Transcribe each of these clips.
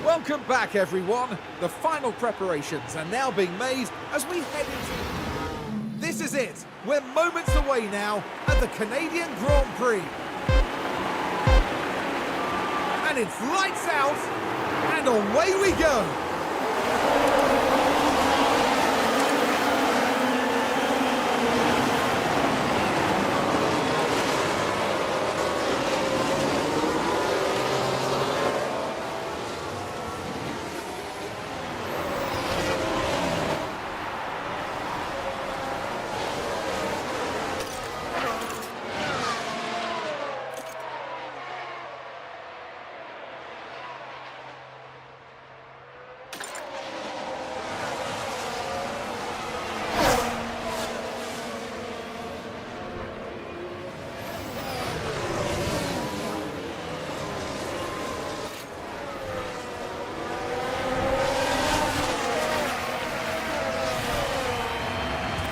Welcome back, everyone. The final preparations are now being made as we head into... This is it. We're moments away now at the Canadian Grand Prix. And it's lights out, and away we go.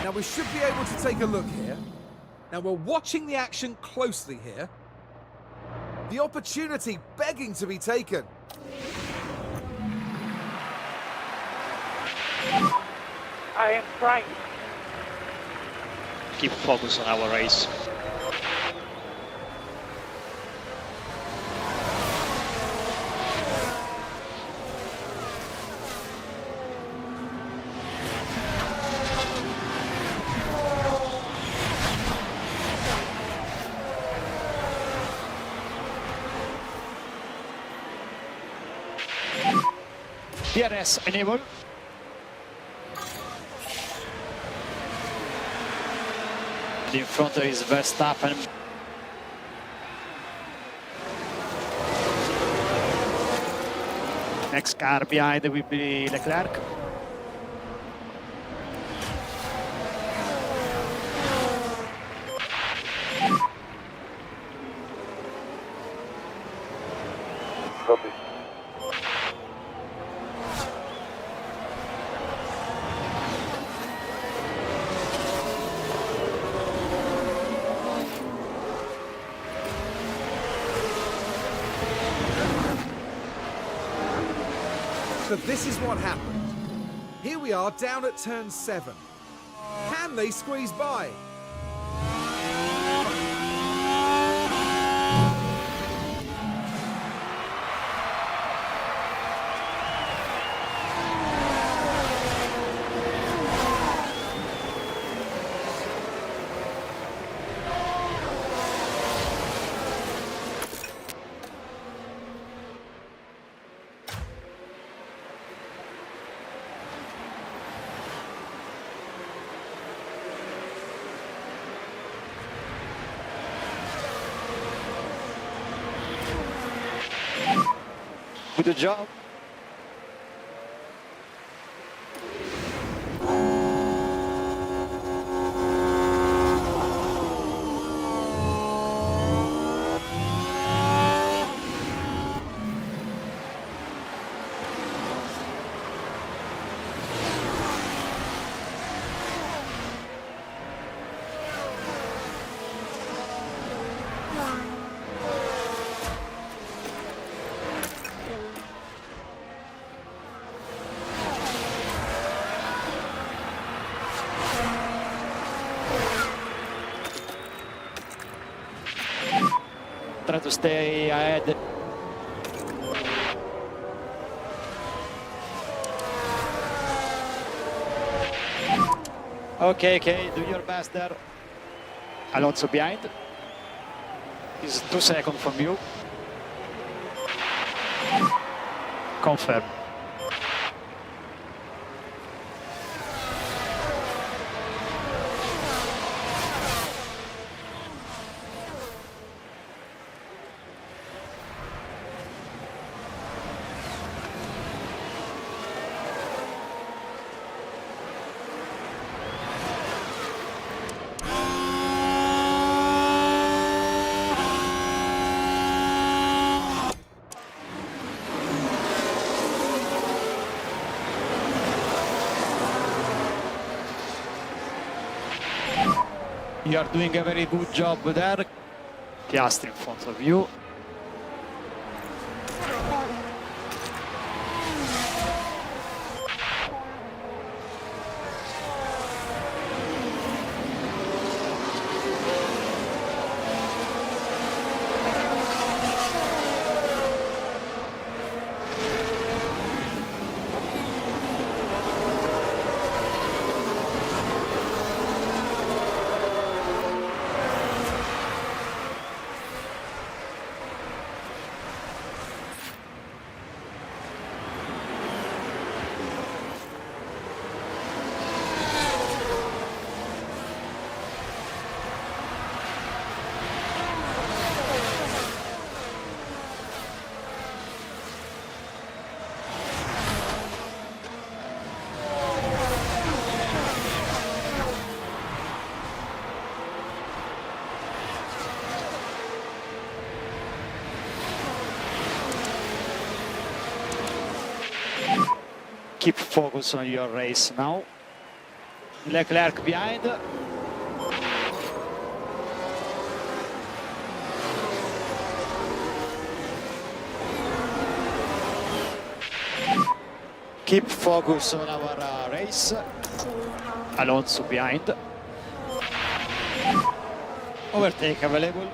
Now we should be able to take a look here. Now we're watching the action closely here. The opportunity begging to be taken. I am trying. Keep focus on our race. DRS enable. In front is Verstappen. Next car behind will be Leclerc. Copy. So this is what happened. Here we are down at turn 7. Can they squeeze by? Good job. Try to stay ahead. Okay, do your best there. Alonso behind. He's 2 seconds from you. Confirm. You are doing a very good job there. Piastri in front of you. Keep focus on your race now. Leclerc behind. Keep focus on our race. Alonso behind. Overtake available.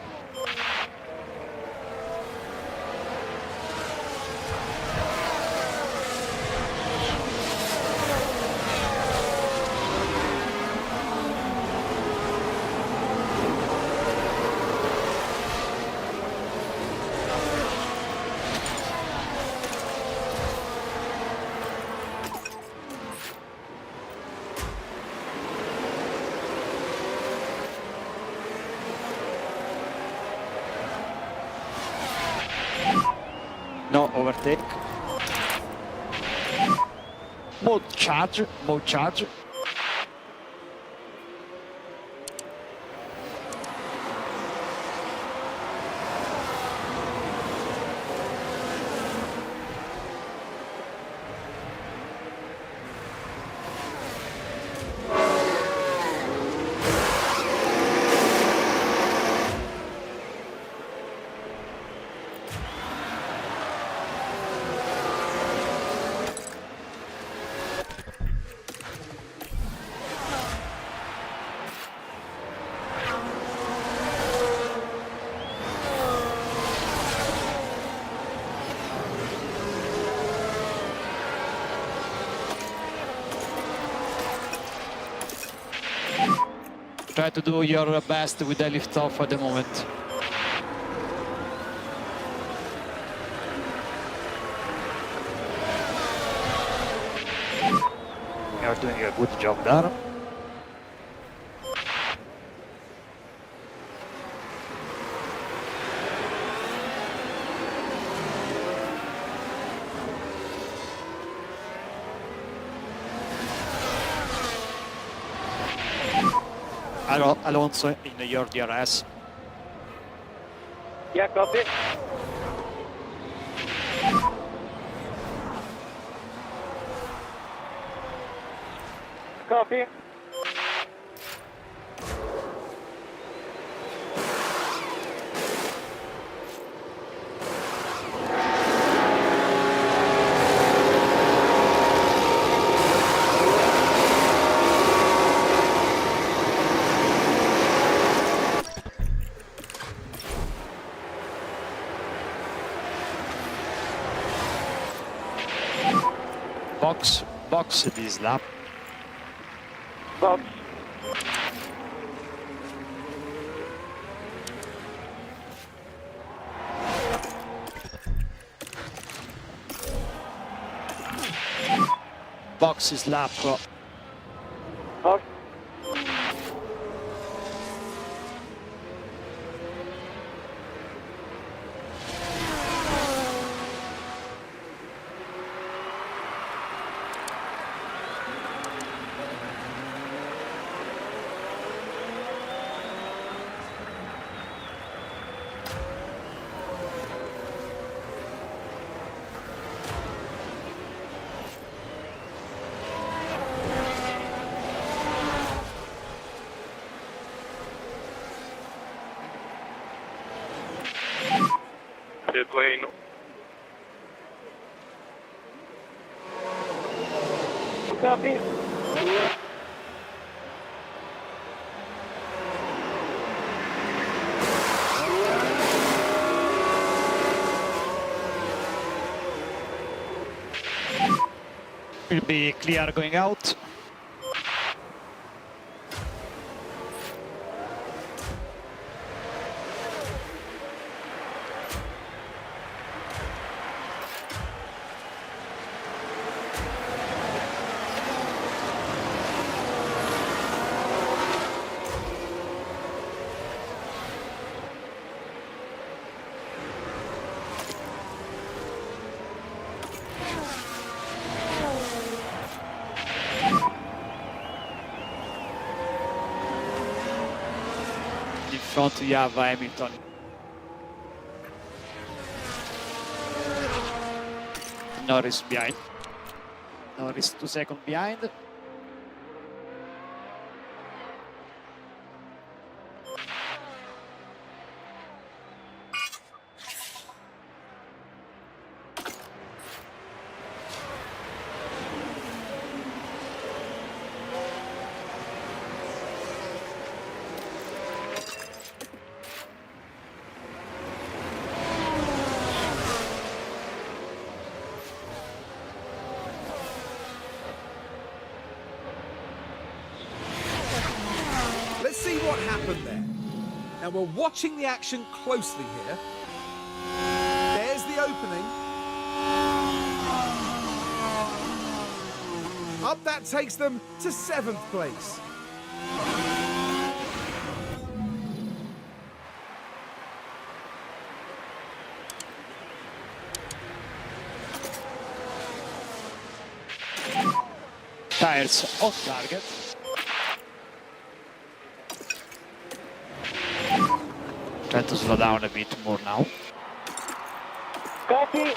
No overtake. Mode charge, mode charge. Try to do your best with the lift off at the moment. You're doing a good job there. Alonso in your DRS. Yeah, copy. Copy. Box this lap. Box. Box is lap. Box. Pit lane. Copy. Will be clear going out. In front you have Hamilton. Norris behind. Now it's 2 seconds behind. Let's see what happened there. Now we're watching the action closely here. There's the opening. Up that takes them to 7th place. Tires on target. Try to slow down a bit more now. Copy.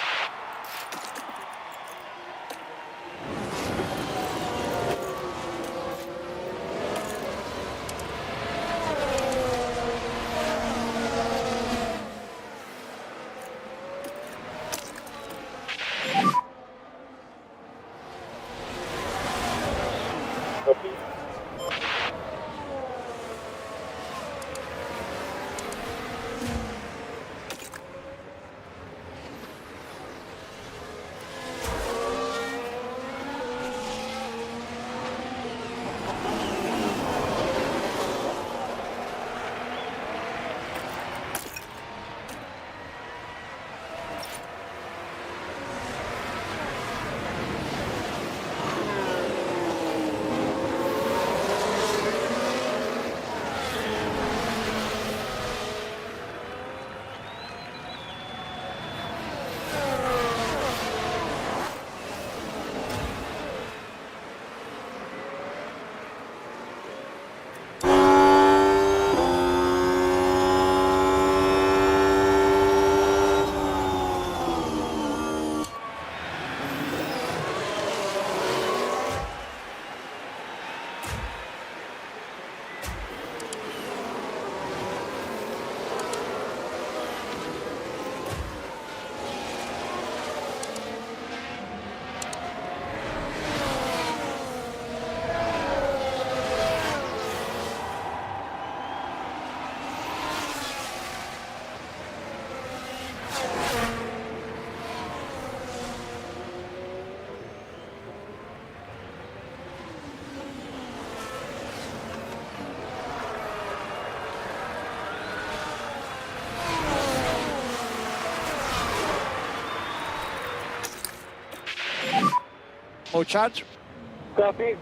Copy. More charge. Copy.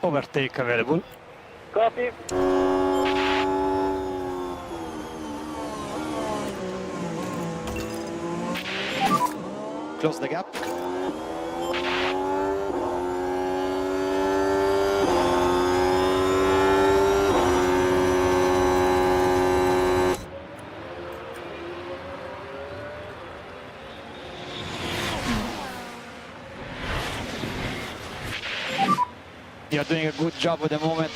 overtake available. Copy. Close the gap. You're doing a good job at the moment.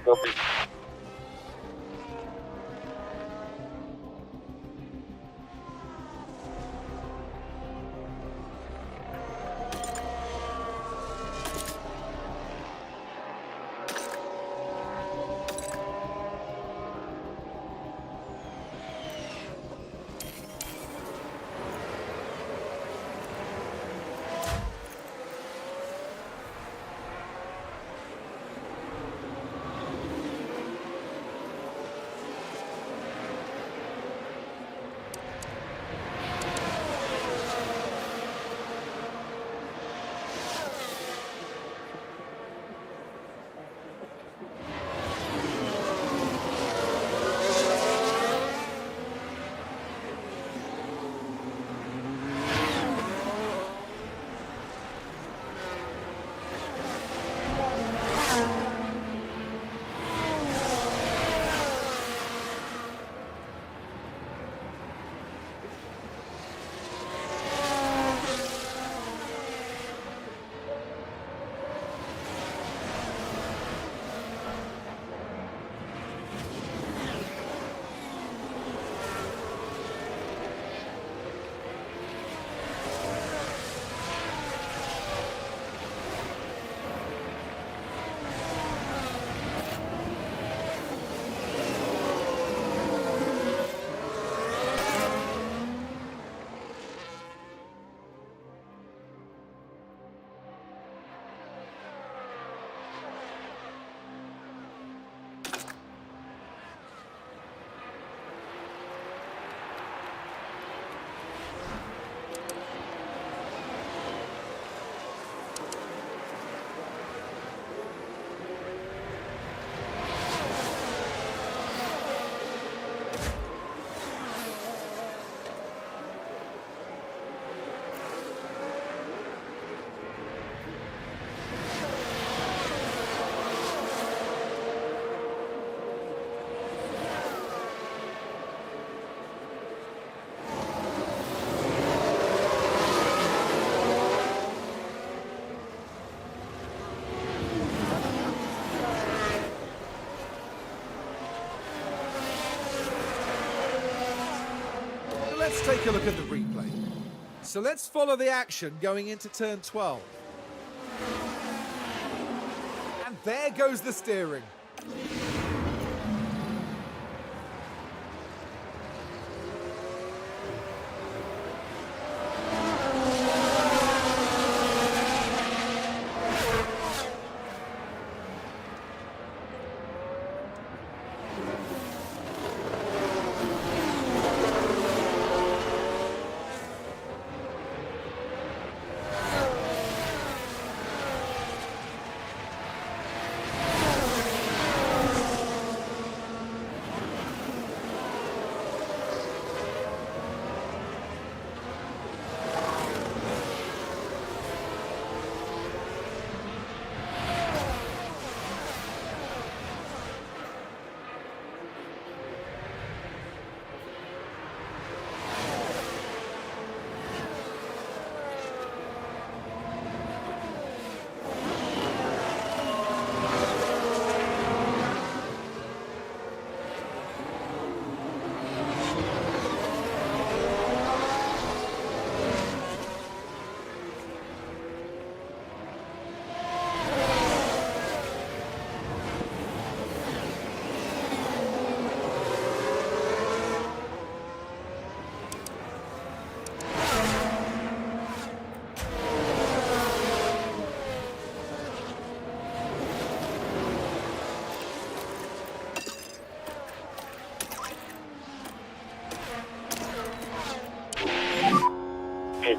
Copy. Let's take a look at the replay. So let's follow the action going into turn 12. And there goes the steering.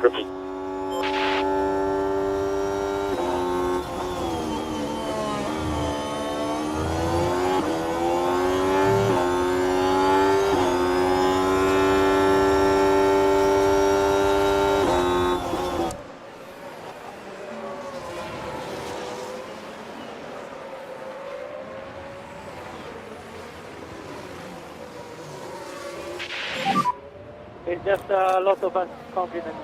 copy. It's just a lot of confidence.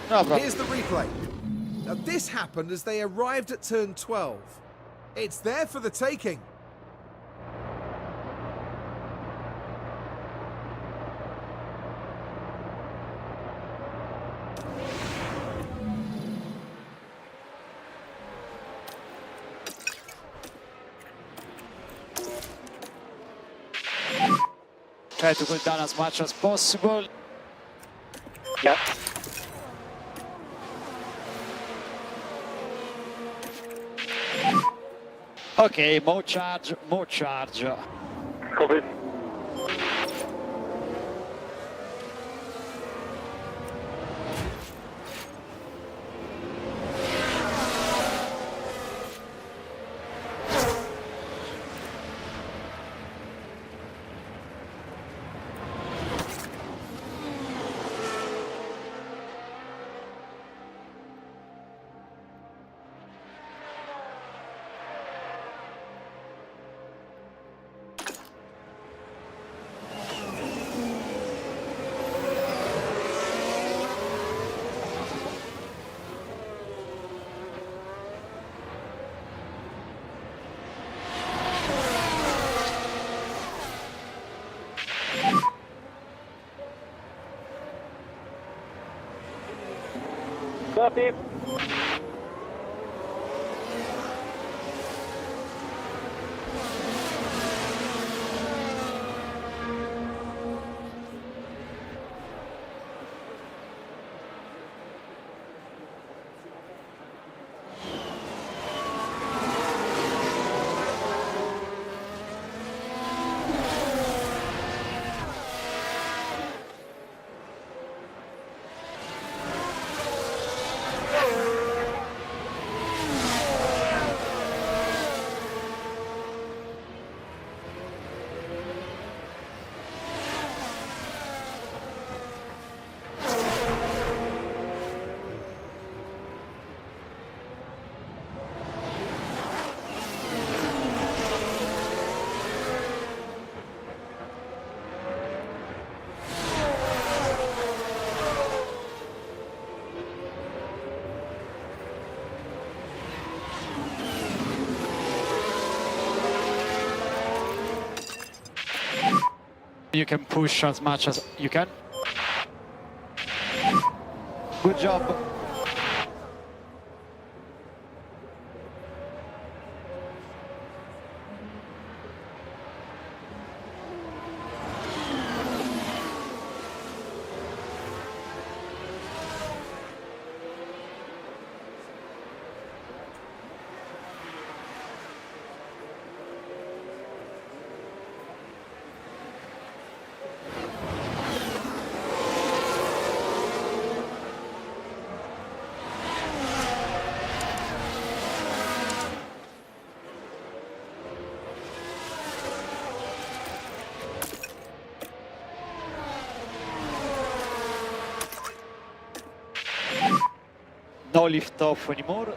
No problem. Here's the replay. Now this happened as they arrived at turn 12. It's there for the taking. Try to go down as much as possible. Yeah. Okay, more charge, more charge. Copy. Copy. You can push as much as you can. Good job. No lift off anymore.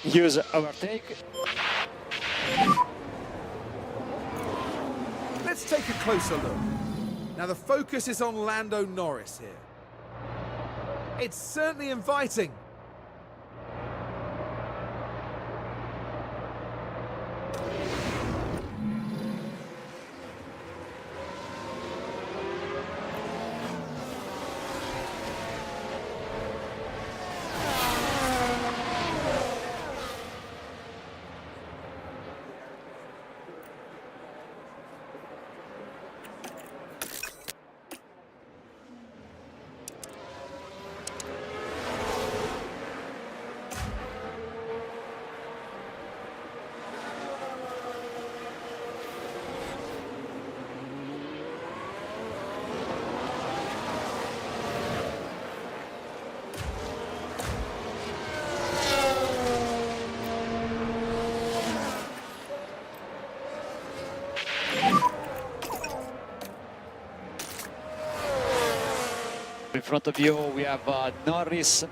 Use overtake. Let's take a closer look. Now the focus is on Lando Norris here. It's certainly inviting. In front of you, we have Norris.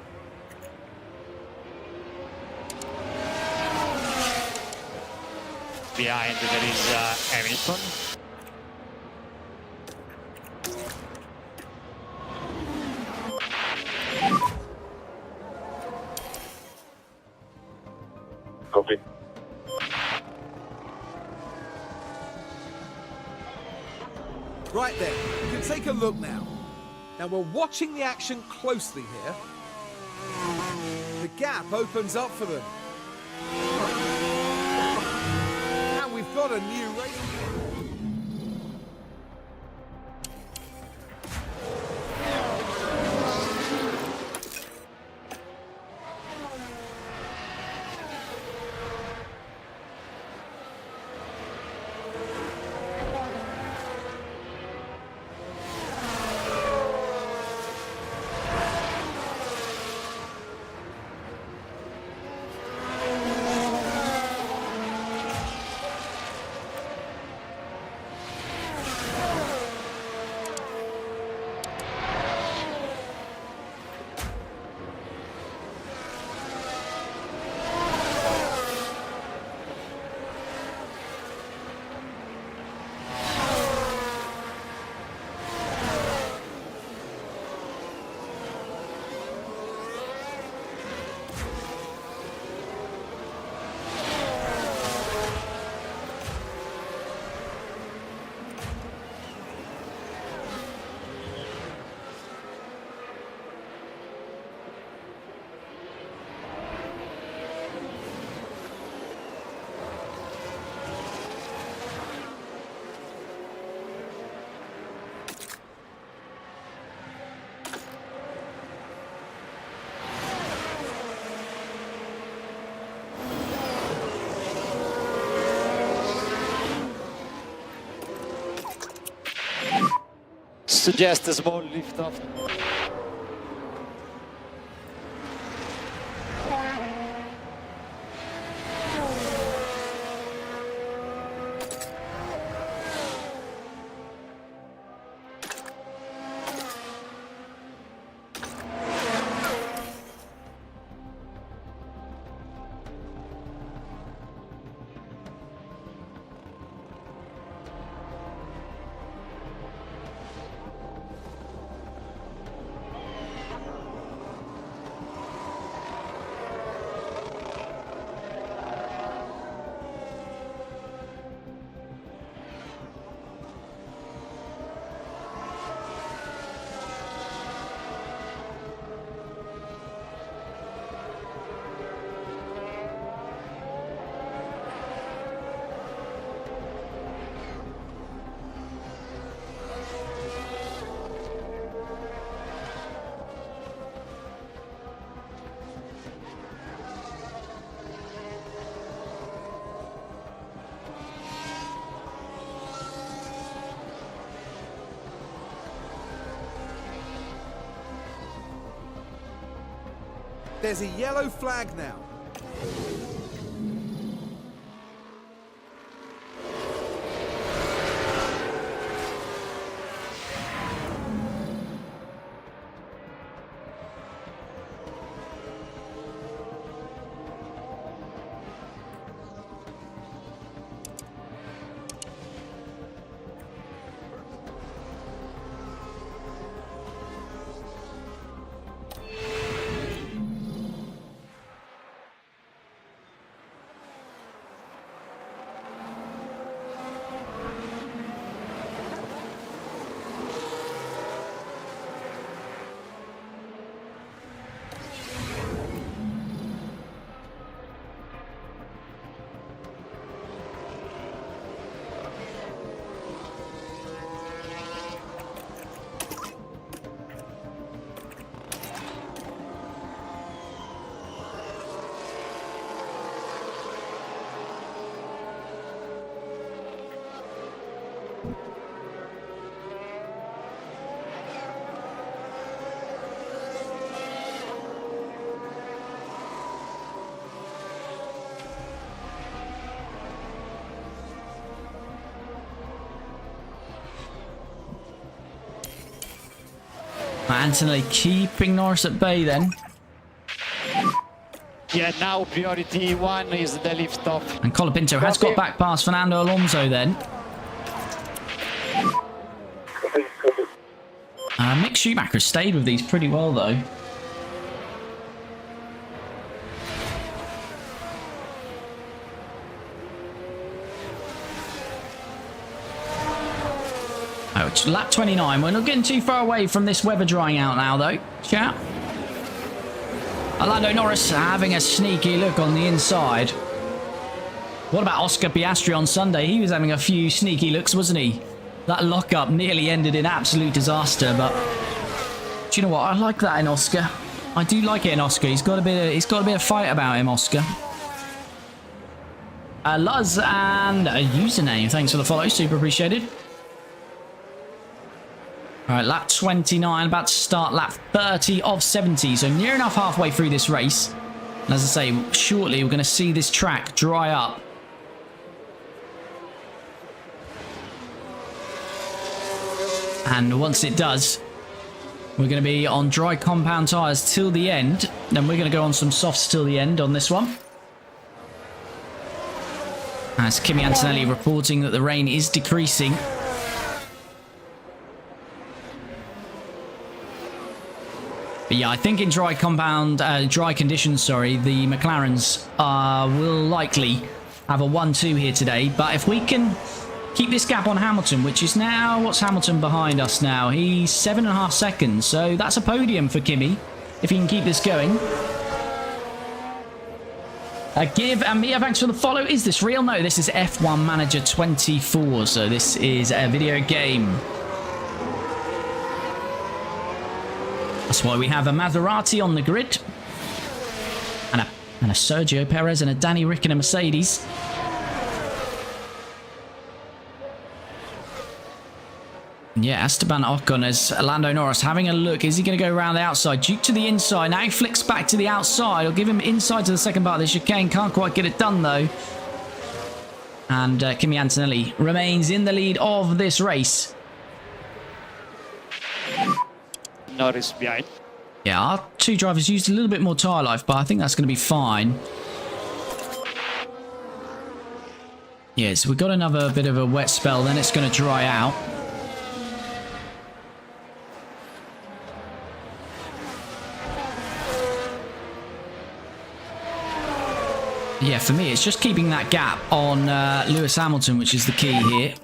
Behind there is Hamilton. Copy. Right then, you can take a look now. Now we're watching the action closely here. The gap opens up for them. And we've got a new race. Suggest a small lift off. There's a yellow flag now. Antonelli keeping Norris at bay then. Yeah, now priority one is the lift off. And Colapinto has got back past Fernando Alonso then. Mick Schumacher stayed with these pretty well though. Oh, it's lap 29. We're not getting too far away from this weather drying out now though. Chat. Lando Norris having a sneaky look on the inside. What about Oscar Piastri on Sunday? He was having a few sneaky looks, wasn't he? That lockup nearly ended in absolute disaster, but do you know what? I like that in Oscar. I do like it in Oscar. He's got a bit of fight about him, Oscar. Luz and a username. Thanks for the follow. Super appreciated. All right, lap 29, about to start lap 30 of 70. So near enough halfway through this race. And as I say, shortly we're going to see this track dry up. And once it does, we're going to be on dry compound tyres till the end. Then we're going to go on some softs till the end on this one. As Kimi Antonelli reporting that the rain is decreasing. But yeah, I think in dry conditions, sorry, the McLarens will likely have a 1-2 here today. But if we can keep this gap on Hamilton, which is now, what's Hamilton behind us now? He's 7.5 seconds, so that's a podium for Kimi, if he can keep this going. Give and Mia, thanks for the follow. Is this real? No, this is F1 Manager 24, so this is a video game. That's why we have a Maserati on the grid. And a Sergio Perez and a Danny Rick and a Mercedes. Yeah, Esteban Ocon as Lando Norris having a look. Is he going to go around the outside? Duke to the inside. Now he flicks back to the outside. I'll give him inside to the second part of the chicane. Can't quite get it done though. And Kimi Antonelli remains in the lead of this race. Norris behind. Yeah, our two drivers used a little bit more tyre life, but I think that's going to be fine. Yeah, so we've got another bit of a wet spell, then it's going to dry out. Yeah, for me, it's just keeping that gap on Lewis Hamilton, which is the key here.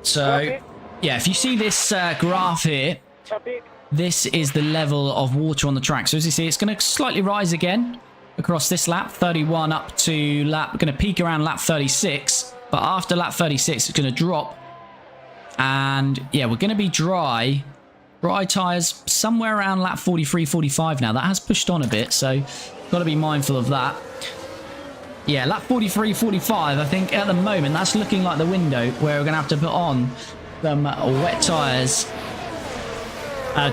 So, yeah, if you see this graph here, this is the level of water on the track. So as you see, it's going to slightly rise again across this lap, 31 up to lap, going to peak around lap 36. But after lap 36, it's going to drop. And yeah, we're going to be dry tyres somewhere around lap 43, 45 now. That has pushed on a bit, so got to be mindful of that. Yeah, lap 43, 45, I think at the moment, that's looking like the window where we're going to have to put on some wet tyres.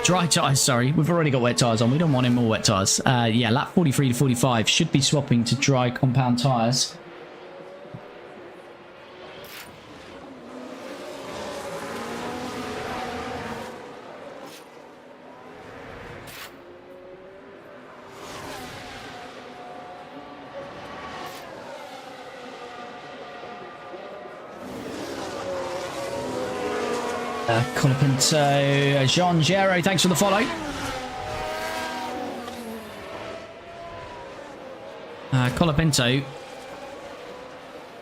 Dry tyres, sorry. We've already got wet tyres on. We don't want any more wet tyres. Yeah, lap 43 to 45 should be swapping to dry compound tyres. Colapinto, Jean Gero, thanks for the follow. Colapinto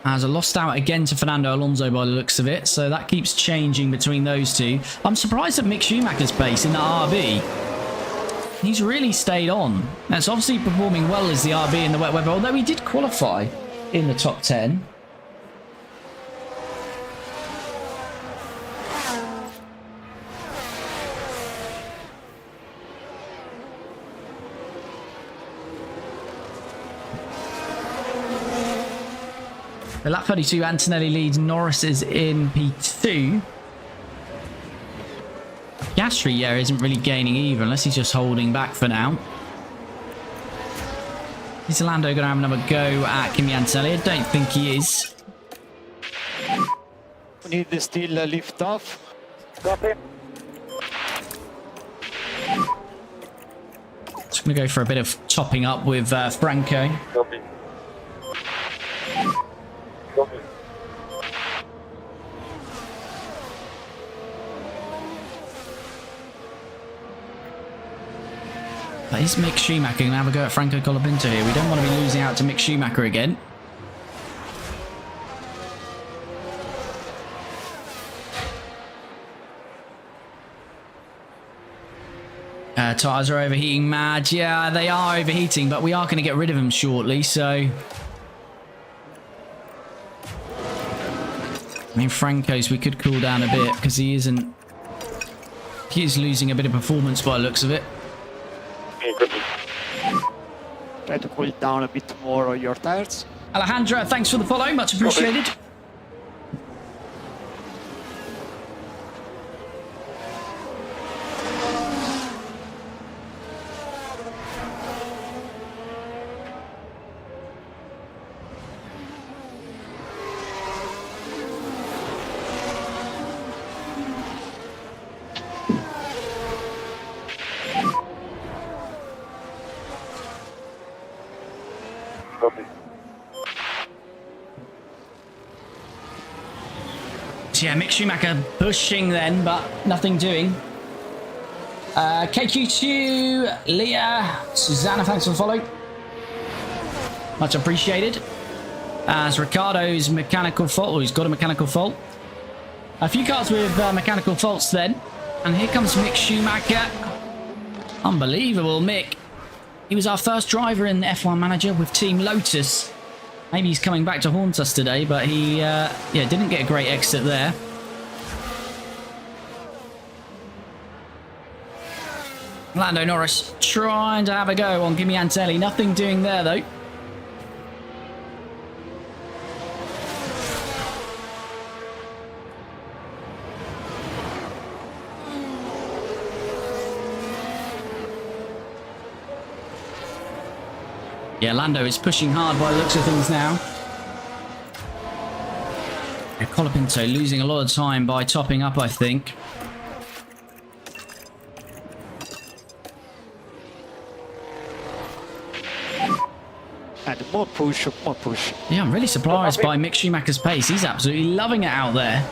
has lost out again to Fernando Alonso by the looks of it, so that keeps changing between those two. I'm surprised at Mick Schumacher's pace in the RB. He's really stayed on. That's obviously performing well as the RB in the wet weather, although he did qualify in the top 10. The lap 32, Antonelli leads. Norris is in P2. Piastri, yeah, isn't really gaining either, unless he's just holding back for now. Is Lando going to have another go at Kimi Antonelli? I don't think he is. We need the still lift off. Copy. Just going to go for a bit of topping up with Franco. Copy. Copy. But is Mick Schumacher going to have a go at Franco Colapinto here? We don't want to be losing out to Mick Schumacher again. Tyres are overheating mad. Yeah, they are overheating, but we are going to get rid of them shortly, so... I mean, Franco's, we could cool down a bit, because he isn't... He is losing a bit of performance by the looks of it. Try to cool down a bit more on your tires. Alejandra, thanks for the follow. Much appreciated. Copy. So yeah, Mick Schumacher pushing then, but nothing doing. KQ2, Leah, Susanna, thanks for the follow. Much appreciated. As Ricardo's mechanical fault, or he's got a mechanical fault. A few cars with mechanical faults then. And here comes Mick Schumacher. Unbelievable, Mick. He was our first driver in the F1 Manager with Team Lotus. Maybe he's coming back to haunt us today, but he yeah, didn't get a great exit there. Lando Norris trying to have a go on Kimi Antonelli. Nothing doing there, though. Yeah, Lando is pushing hard by the looks of things now. Yeah, Colapinto losing a lot of time by topping up, I think. And more push, more push. Yeah, I'm really surprised by Mick Schumacher's pace. He's absolutely loving it out there.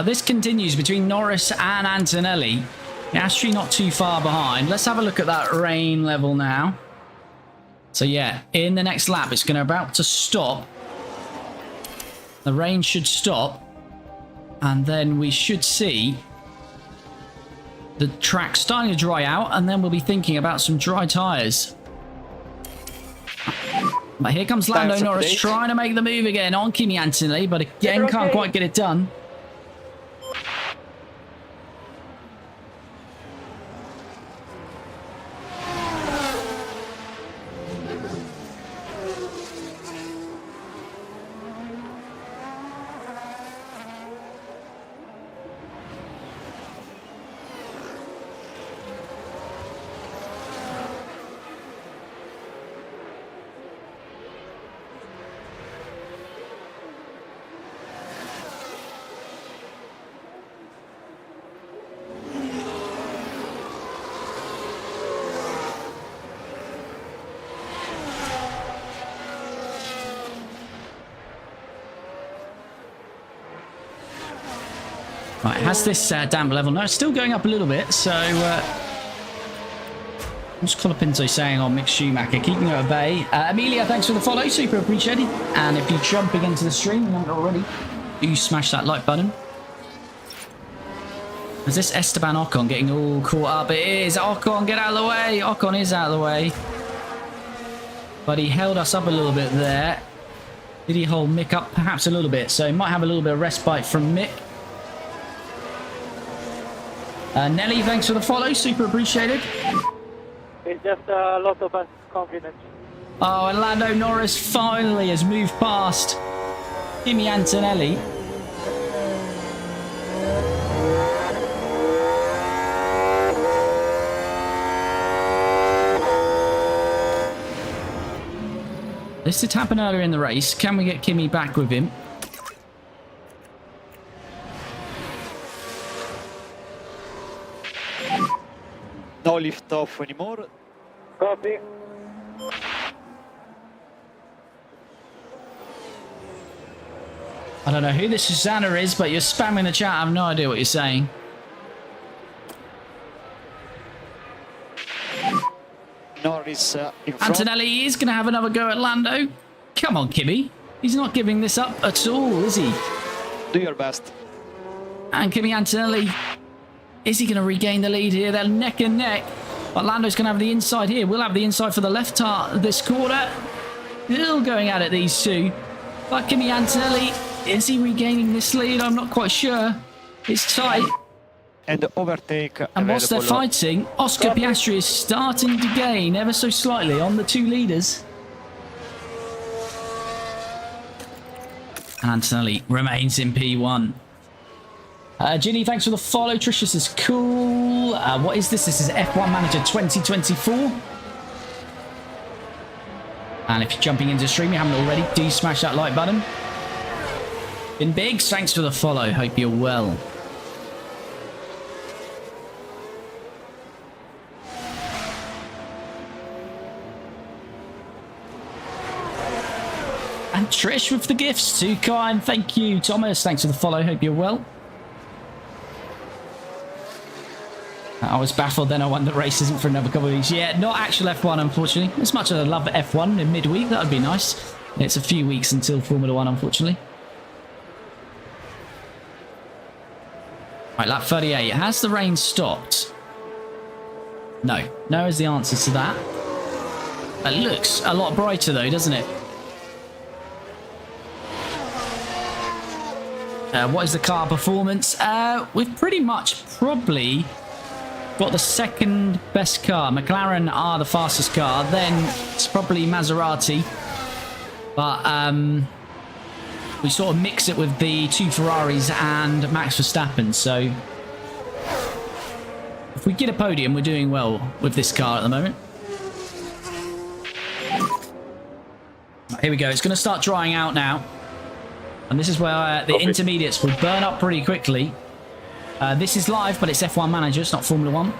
This continues between Norris and Antonelli. Astri not too far behind. Let's have a look at that rain level now. So yeah, in the next lap, it's going to about to stop. The rain should stop. And then we should see the track starting to dry out. And then we'll be thinking about some dry tyres. But here comes Lando Norris trying to make the move again on Kimi Antonelli. But again, can't quite get it done. Right, has this damp level? No, it's still going up a little bit, so... what's Colapinto saying on Mick Schumacher? Keeping her at bay. Amelia, thanks for the follow, super appreciated. And if you're jumping into the stream, you haven't already, do smash that like button. Is this Esteban Ocon getting all caught up? It is. Ocon, get out of the way. Ocon is out of the way. But he held us up a little bit there. Did he hold Mick up? Perhaps a little bit. So he might have a little bit of respite from Mick. Nelly, thanks for the follow. Super appreciated. It's just a lot of confidence. Oh, and Lando Norris finally has moved past Kimi Antonelli. This did happen earlier in the race. Can we get Kimi back with him? No lift off anymore. Copy. I don't know who this Susanna is, but you're spamming the chat. I have no idea what you're saying. Norris in front. Antonelli is going to have another go at Lando. Come on, Kimi. He's not giving this up at all, is he? Do your best. And Kimi Antonelli, is he going to regain the lead here? They're neck and neck. But Lando's going to have the inside here. We'll have the inside for the left tire this quarter. Still going at it, these two. But Kimi Antonelli, is he regaining this lead? I'm not quite sure. It's tight. And overtake. And whilst they're fighting, Oscar Piastri is starting to gain ever so slightly on the two leaders. And Antonelli remains in P1. Ginny, thanks for the follow. Tricia says, cool. What is this? This is F1 Manager 2024. And if you're jumping into the stream, you haven't already, do smash that like button. Been Biggs, thanks for the follow. Hope you're well. And Trish with the gifts. Too kind. Thank you. Thomas, thanks for the follow. Hope you're well. I was baffled then. I won the race isn't for another couple of weeks. Yeah, not actual F1, unfortunately. As much as I love F1 in midweek, that would be nice. It's a few weeks until Formula 1, unfortunately. Right, lap 38. Has the rain stopped? No. No is the answer to that. It looks a lot brighter, though, doesn't it? What is the car performance? We've pretty much probably got the second best car. McLaren are the fastest car. Then it's probably Maserati. But we sort of mix it with the two Ferraris and Max Verstappen. So if we get a podium, we're doing well with this car at the moment. Here we go. It's going to start drying out now. And this is where the intermediates will burn up pretty quickly. This is live, but it's F1 Manager. It's not Formula 1.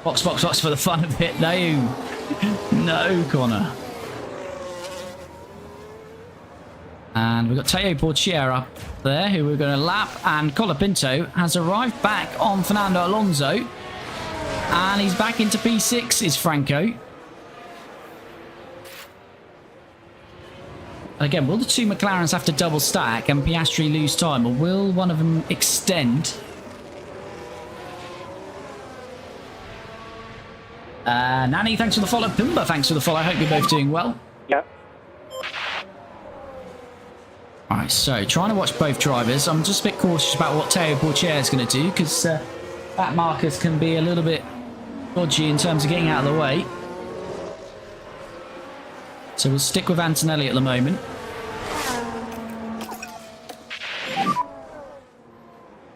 Box, box, box for the fun of it. No. No, Connor. And we've got Teo Porchier up there, who we're going to lap. And Colapinto has arrived back on Fernando Alonso. And he's back into P6, is Franco. Again, will the two McLarens have to double stack and Piastri lose time, or will one of them extend? Nani, thanks for the follow. Pimba, thanks for the follow. I hope you're both doing well. Yeah. Alright, so trying to watch both drivers. I'm just a bit cautious about what Teo Porchier is going to do, because back markers can be a little bit dodgy in terms of getting out of the way. So we'll stick with Antonelli at the moment.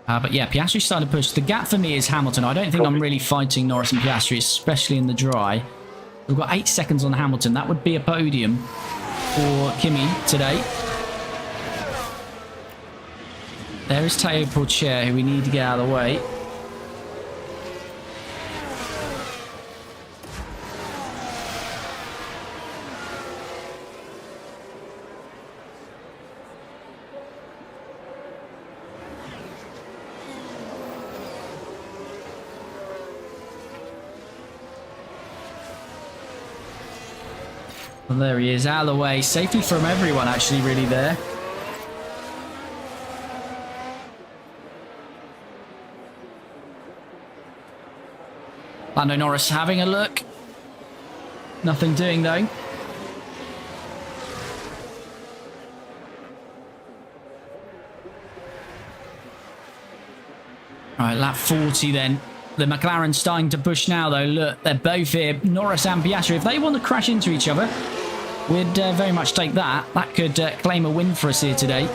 But yeah, Piastri's starting to push. The gap for me is Hamilton. I don't think I'm really fighting Norris and Piastri, especially in the dry. We've got 8 seconds on Hamilton. That would be a podium for Kimi today. There is Teo Porchier, who we need to get out of the way. Well, there he is, out of the way. Safely from everyone, actually, really, there. Lando Norris having a look. Nothing doing, though. Alright, lap 40 then. The McLaren's starting to push now, though. Look, they're both here. Norris and Piastri. If they want to crash into each other, we'd very much take that. That could claim a win for us here today.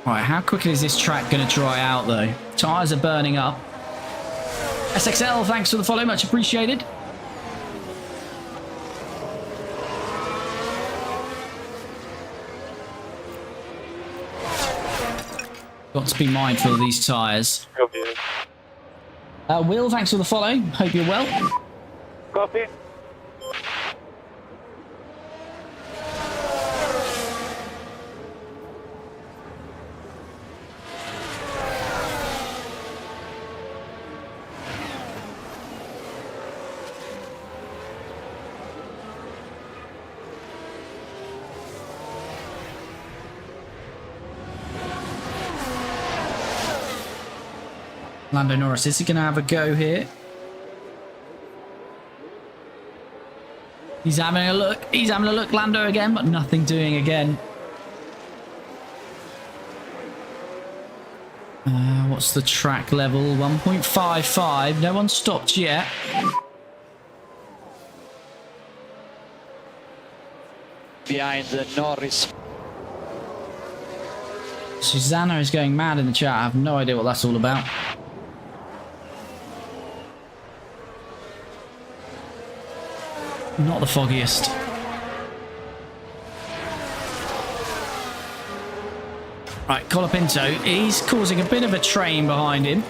Alright, how quickly is this track going to dry out, though? Tyres are burning up. SXL, thanks for the follow, much appreciated. Got to be mindful of these tyres. Copy. Will, thanks for the follow. Hope you're well. Copy. Lando Norris, is he going to have a go here? He's having a look. He's having a look, Lando again, but nothing doing again. What's the track level? 1.55. No one stopped yet. Behind Norris. Susanna is going mad in the chat. I have no idea what that's all about. Not the foggiest. Right, Colapinto, he's causing a bit of a train behind him.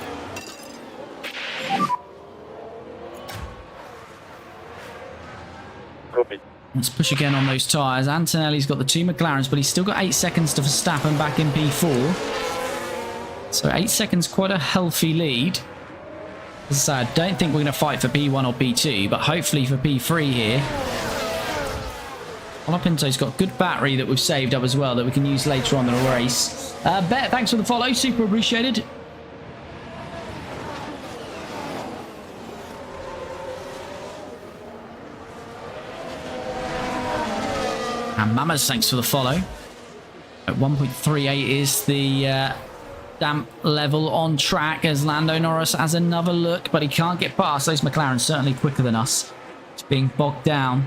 Copy. Let's push again on those tyres. Antonelli's got the 2 McLarens, but he's still got 8 seconds to Verstappen back in P4. So 8 seconds, quite a healthy lead. As I say, I don't think we're going to fight for P1 or P2, but hopefully for P3 here. Colapinto's got good battery that we've saved up as well that we can use later on in the race. Bet, thanks for the follow. Super appreciated. And Mamas, thanks for the follow. At 1.38 is the damp level on track as Lando Norris has another look, but he can't get past those McLarens, certainly quicker than us. It's being bogged down.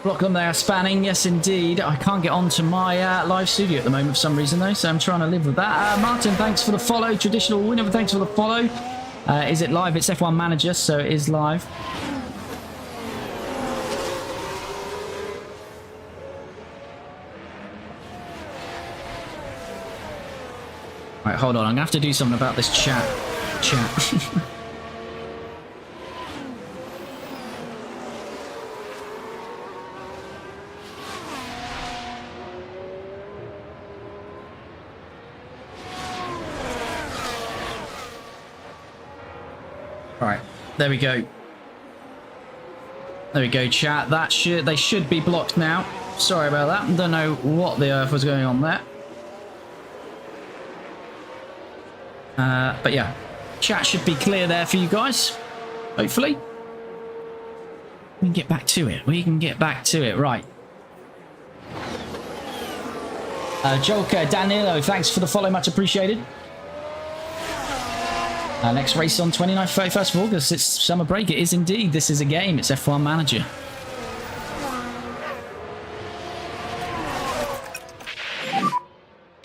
Block them, they are spanning, yes indeed. I can't get onto my live studio at the moment for some reason though, so I'm trying to live with that. Martin, thanks for the follow. Traditional winner, thanks for the follow. Is it live? It's F1 Manager, so it is live. Right, hold on, I'm gonna have to do something about this chat. Right, there we go. There we go, chat. They should be blocked now. Sorry about that. Don't know what the earth was going on there. But yeah, chat should be clear there for you guys. Hopefully. We can get back to it. We can get back to it. Right. Joker, Danilo, thanks for the follow. Much appreciated. Next race on 29th, 31st of August. It's summer break. It is indeed. This is a game. It's F1 Manager.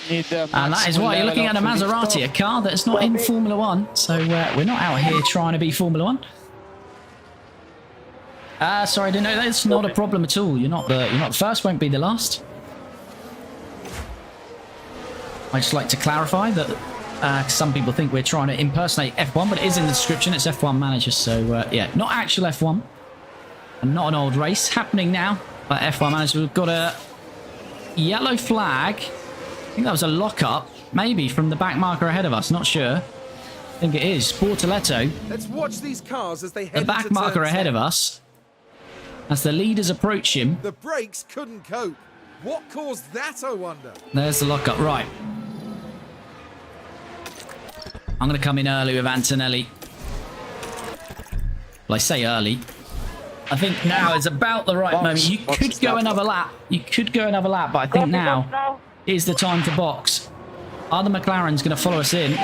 And that is why you're looking at a Maserati, a car that's not in Formula 1. So we're not out here trying to be Formula 1. Sorry, I didn't know that. It's not a problem at all. You're not the first, won't be the last. I'd just like to clarify that some people think we're trying to impersonate F1, but it is in the description. It's F1 Manager, so yeah, not actual F1, and not an old race happening now. But F1 Manager, we've got a yellow flag. I think that was a lock-up, maybe from the back marker ahead of us. Not sure. I think it is Sportoletto. Let's watch these cars as they head The back into marker turn ahead 10. of us, as the leaders approach him. The brakes couldn't cope. What caused that, I wonder? There's the lock-up. Right. I'm going to come in early with Antonelli. Well, I say early. I think now is about the right moment. You could go another lap. You could go another lap, but I think now is the time to box. Are the McLarens going to follow us in?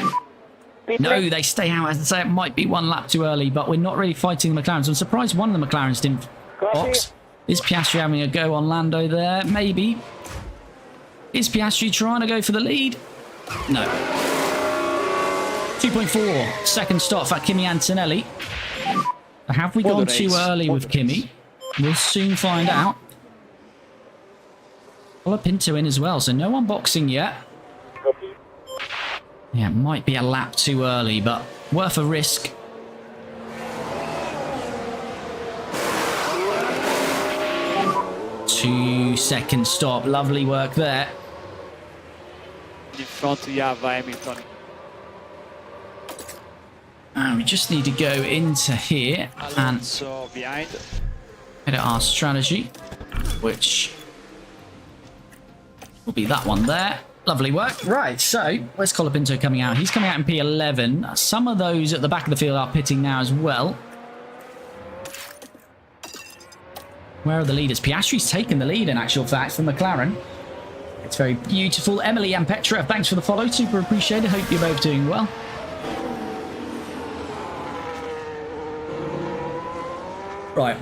No, they stay out. As I say, it might be one lap too early, but we're not really fighting the McLarens. I'm surprised one of the McLarens didn't box. Is Piastri having a go on Lando there? Maybe. Is Piastri trying to go for the lead? No. 2.4 second stop for Kimi Antonelli. Have we gone too early with Kimi? We'll soon find out. Colapinto in as well, so no one boxing yet. Yeah, it might be a lap too early, but worth a risk. Two-second stop. Lovely work there. In front we have Hamilton. And we just need to go into here and behind. edit our strategy, which will be that one there. Lovely work. Right, so where's Colapinto coming out? He's coming out in P11. Some of those at the back of the field are pitting now as well. Where are the leaders? Piastri's taken the lead in actual fact for McLaren. It's very beautiful. Emily and Petra, thanks for the follow. Super appreciated. Hope you're both doing well. Right.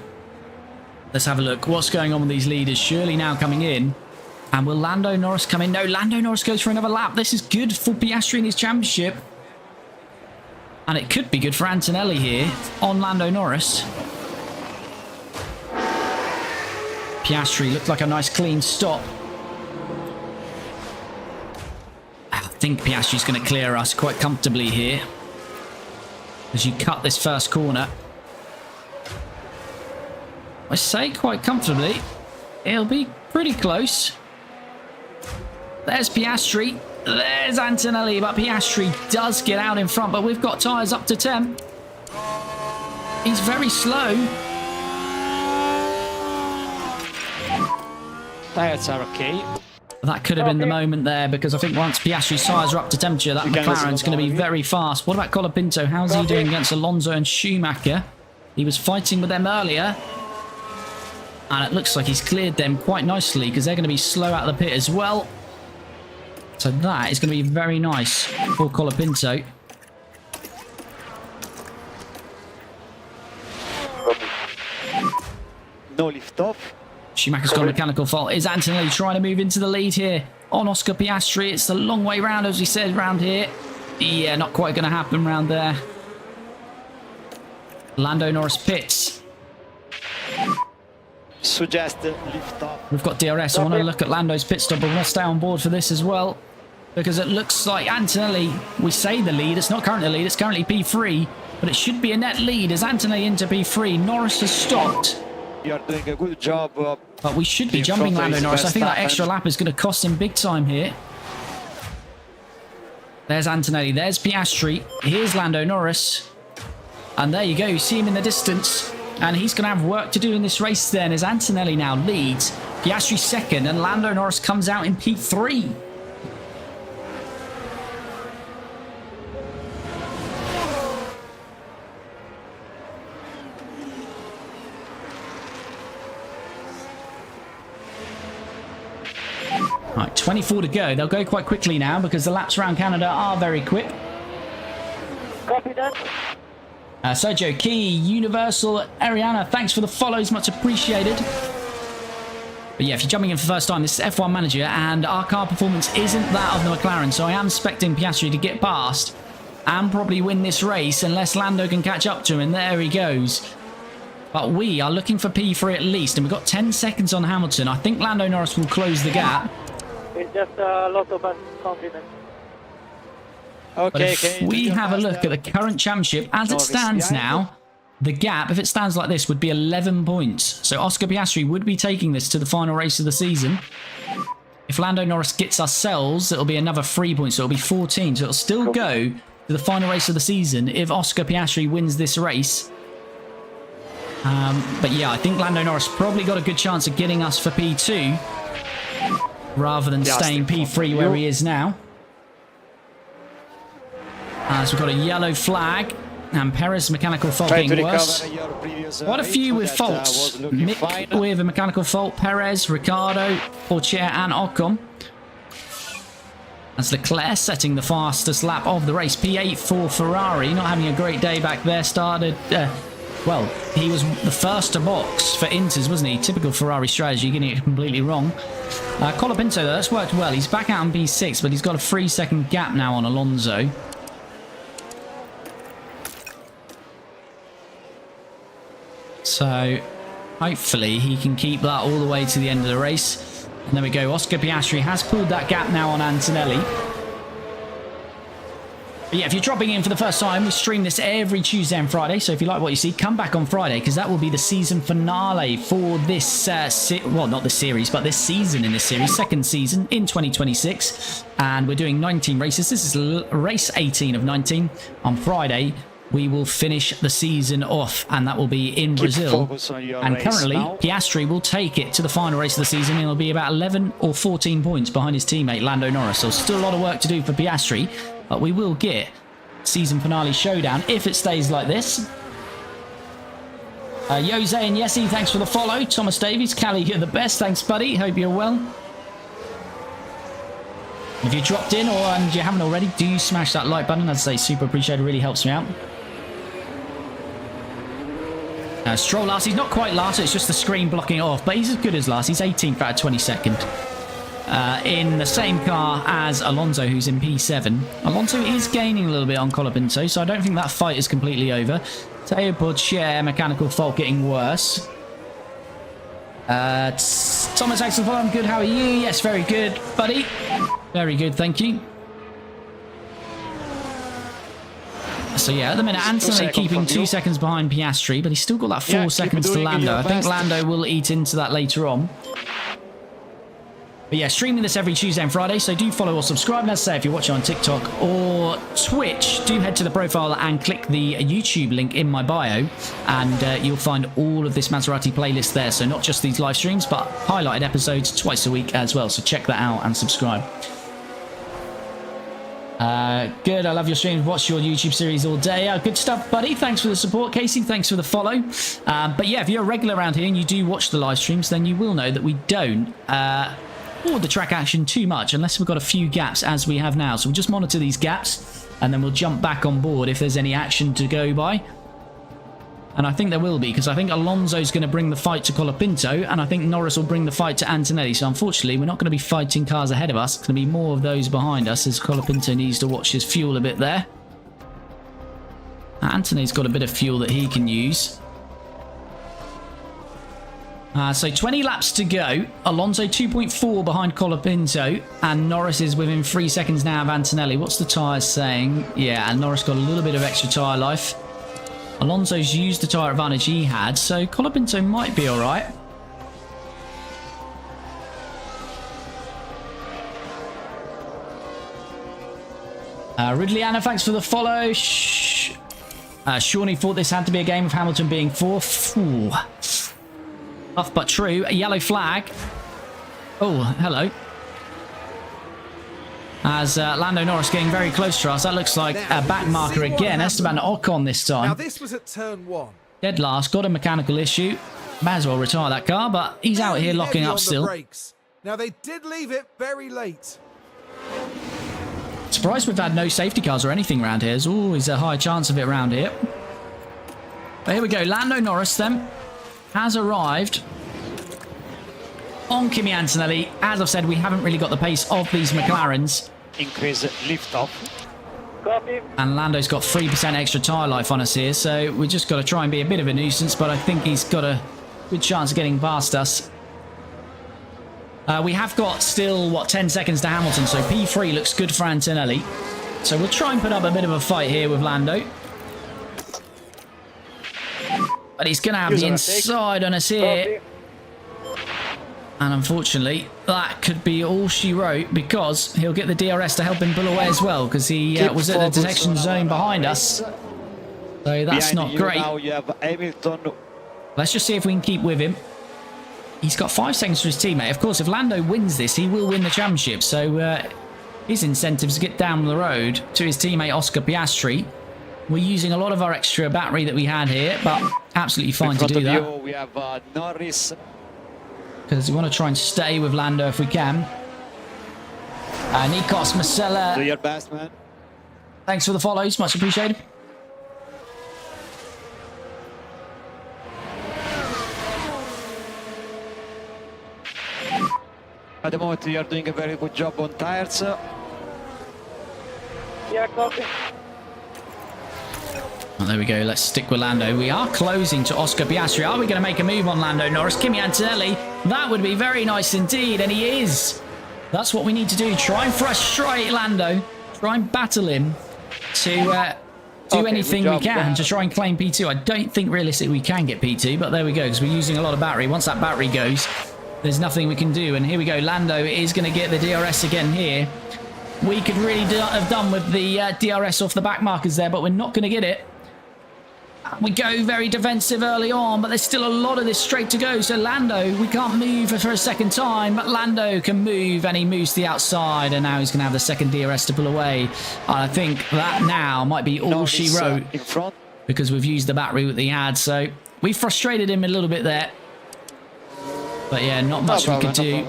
Let's have a look. What's going on with these leaders? Surely now coming in. And will Lando Norris come in? No, Lando Norris goes for another lap. This is good for Piastri in his championship. And it could be good for Antonelli here on Lando Norris. Piastri looked like a nice clean stop. I think Piastri's going to clear us quite comfortably here as you cut this first corner. I say quite comfortably. It'll be pretty close. There's Piastri. There's Antonelli, but Piastri does get out in front, but we've got tyres up to 10. He's very slow. Tyres are okay. That could have been the moment there, because I think once Piastri's tyres are up to temperature, that McLaren's going to be very fast. What about Colapinto? How's he doing against Alonso and Schumacher? He was fighting with them earlier. And it looks like he's cleared them quite nicely, because they're going to be slow out of the pit as well. So that is going to be very nice for Colapinto. No lift off. Schumacher's got a mechanical fault. Is Antonelli trying to move into the lead here on Oscar Piastri? It's the long way round, as we said, round here. Yeah, not quite going to happen round there. Lando Norris pits. Suggest lift off. We've got DRS. I want to look at Lando's pit stop, but we're going to stay on board for this as well, because it looks like Antonelli, we say the lead, it's not currently the lead, it's currently P3, but it should be a net lead as Antonelli into P3. Norris has stopped. You are doing a good job. But we should be jumping Lando Norris. I think that extra lap is going to cost him big time here. There's Antonelli. There's Piastri. Here's Lando Norris. And there you go. You see him in the distance. And he's going to have work to do in this race then, as Antonelli now leads. Piastri second, and Lando Norris comes out in P3. Right, 24 to go. They'll go quite quickly now because the laps around Canada are very quick. Copy that. Sergio Key, Universal, Ariana, thanks for the follows, much appreciated. But yeah, if you're jumping in for the first time, this is F1 Manager, and our car performance isn't that of the McLaren, so I am expecting Piastri to get past and probably win this race unless Lando can catch up to him, and there he goes. But we are looking for P3 at least, and we've got 10 seconds on Hamilton. I think Lando Norris will close the gap. It's just a lot of confidence. But if we have a look at the current championship, as it stands now, the gap, if it stands like this, would be 11 points. So Oscar Piastri would be taking this to the final race of the season. If Lando Norris gets ourselves, it'll be another 3 points, so it'll be 14. So it'll still go to the final race of the season if Oscar Piastri wins this race. But yeah, I think Lando Norris probably got a good chance of getting us for P2 rather than staying P3 where he is now. So we've got a yellow flag. and Perez mechanical fault Try to getting recover worse. your previous Quite a race. few with That, faults. was looking Mick fine. with a mechanical fault, Perez, Ricciardo, Portier and Ocon. As Leclerc setting the fastest lap of the race. P8 for Ferrari, not having a great day back there. Started, well, he was the first to box for Inters, wasn't he? Typical Ferrari strategy, getting it completely wrong. Colapinto, though, that's worked well. He's back out on P6, but he's got a 3-second gap now on Alonso. So, hopefully, he can keep that all the way to the end of the race. And there we go. Oscar Piastri has pulled that gap now on Antonelli. But yeah, if you're dropping in for the first time, we stream this every Tuesday and Friday. So if you like what you see, come back on Friday, because that will be the season finale for this, well, not this series, but this season in this series, second season in 2026. And we're doing 19 races. This is race 18 of 19. On Friday, we will finish the season off, and that will be in Brazil. And currently, Piastri will take it to the final race of the season. He'll be about 11 or 14 points behind his teammate Lando Norris. So still a lot of work to do for Piastri, but we will get season finale showdown if it stays like this. Jose and Yessi, thanks for the follow. Thomas Davies, Callie, you're the best. Thanks, buddy. Hope you're well. If you dropped in or you haven't already, do smash that like button. As I say, super appreciate it. Really helps me out. Stroll last. He's not quite last. It's just the screen blocking it off. But he's as good as last. He's 18th out of 22nd. In the same car as Alonso, who's in P7. Alonso is gaining a little bit on Colapinto, so I don't think that fight is completely over. Teo Portier, mechanical fault getting worse. Thomas Axel, I'm good. How are you? Yes, very good, buddy. Very good, thank you. So yeah, at the minute, Antonelli keeping 2 seconds behind Piastri, but he's still got that 4 seconds to Lando. I think Lando will eat into that later on. But yeah, streaming this every Tuesday and Friday, so do follow or subscribe. And as I say, if you're watching on TikTok or Twitch, do head to the profile and click the YouTube link in my bio, and you'll find all of this Maserati playlist there. So not just these live streams, but highlighted episodes twice a week as well. So check that out and subscribe. Good, I love your streams. Watch your YouTube series all day. Good stuff, buddy. Thanks for the support. Casey, thanks for the follow. But yeah, if you're a regular around here and you do watch the live streams, then you will know that we don't forward the track action too much unless we've got a few gaps as we have now. So we'll just monitor these gaps and then we'll jump back on board if there's any action to go by. And I think there will be, because I think Alonso's going to bring the fight to Colapinto, and I think Norris will bring the fight to Antonelli. So unfortunately, we're not going to be fighting cars ahead of us. It's going to be more of those behind us, as Colapinto needs to watch his fuel a bit there. Antonelli's got a bit of fuel that he can use. So 20 laps to go. Alonso 2.4 behind Colapinto, and Norris is within 3 seconds now of Antonelli. What's the tyres saying? Yeah, and Norris got a little bit of extra tyre life. Alonso's used the tyre advantage he had, so Colapinto might be alright. Ridley Anna, thanks for the follow. Shawnee thought this had to be a game of Hamilton being fourth. Ooh. Tough but true. A yellow flag. Oh, hello. As Lando Norris getting very close to us. That looks like a back marker again. Esteban Ocon this time. Now this was at turn 1. Dead last. Got a mechanical issue. May as well retire that car, but he's out here locking up still. Now they did leave it very late. Surprised we've had no safety cars or anything around here. There's always a high chance of it around here. But here we go. Lando Norris then has arrived on Kimi Antonelli. As I've said, we haven't really got the pace of these McLarens. Increase lift off. Copy. And Lando's got 3% extra tyre life on us here, so we just got to try and be a bit of a nuisance, but I think he's got a good chance of getting past us. We have got still, what, 10 seconds to Hamilton, so P3 looks good for Antonelli. So we'll try and put up a bit of a fight here with Lando. But he's going to have the inside on us here. And unfortunately, that could be all she wrote, because he'll get the DRS to help him pull away as well, because he was at the detection zone behind us. So that's not great. Now you have Hamilton. Let's just see if we can keep with him. He's got 5 seconds for his teammate. Of course, if Lando wins this, he will win the championship. So his incentives to get down the road to his teammate Oscar Piastri We're using a lot of our extra battery that we had here, but absolutely fine to do that. We have Norris. Because we want to try and stay with Lando if we can. Nikos Masella. Do your best, man. Thanks for the follows, much appreciated. At the moment, you are doing a very good job on tires. Yeah, copy. Well, there we go. Let's stick with Lando. We are closing to Oscar Piastri. Are we going to make a move on Lando Norris? Kimi Antonelli. That would be very nice indeed, and he is. That's what we need to do. Try and frustrate Lando. Try and battle him to do anything we can to try and claim P2. I don't think realistically we can get P2, but there we go, because we're using a lot of battery. Once that battery goes, there's nothing we can do. And here we go. Lando is going to get the DRS again here. We could really have done with the DRS off the back markers there, but we're not going to get it. We go very defensive early on, but there's still a lot of this straight to go. So Lando, we can't move for a second time, but Lando can move, and he moves to the outside, and now he's going to have the second DRS to pull away. And I think that now might be all she wrote, in front. because we've used the battery that he had. So we frustrated him a little bit there. But yeah, not much we could do.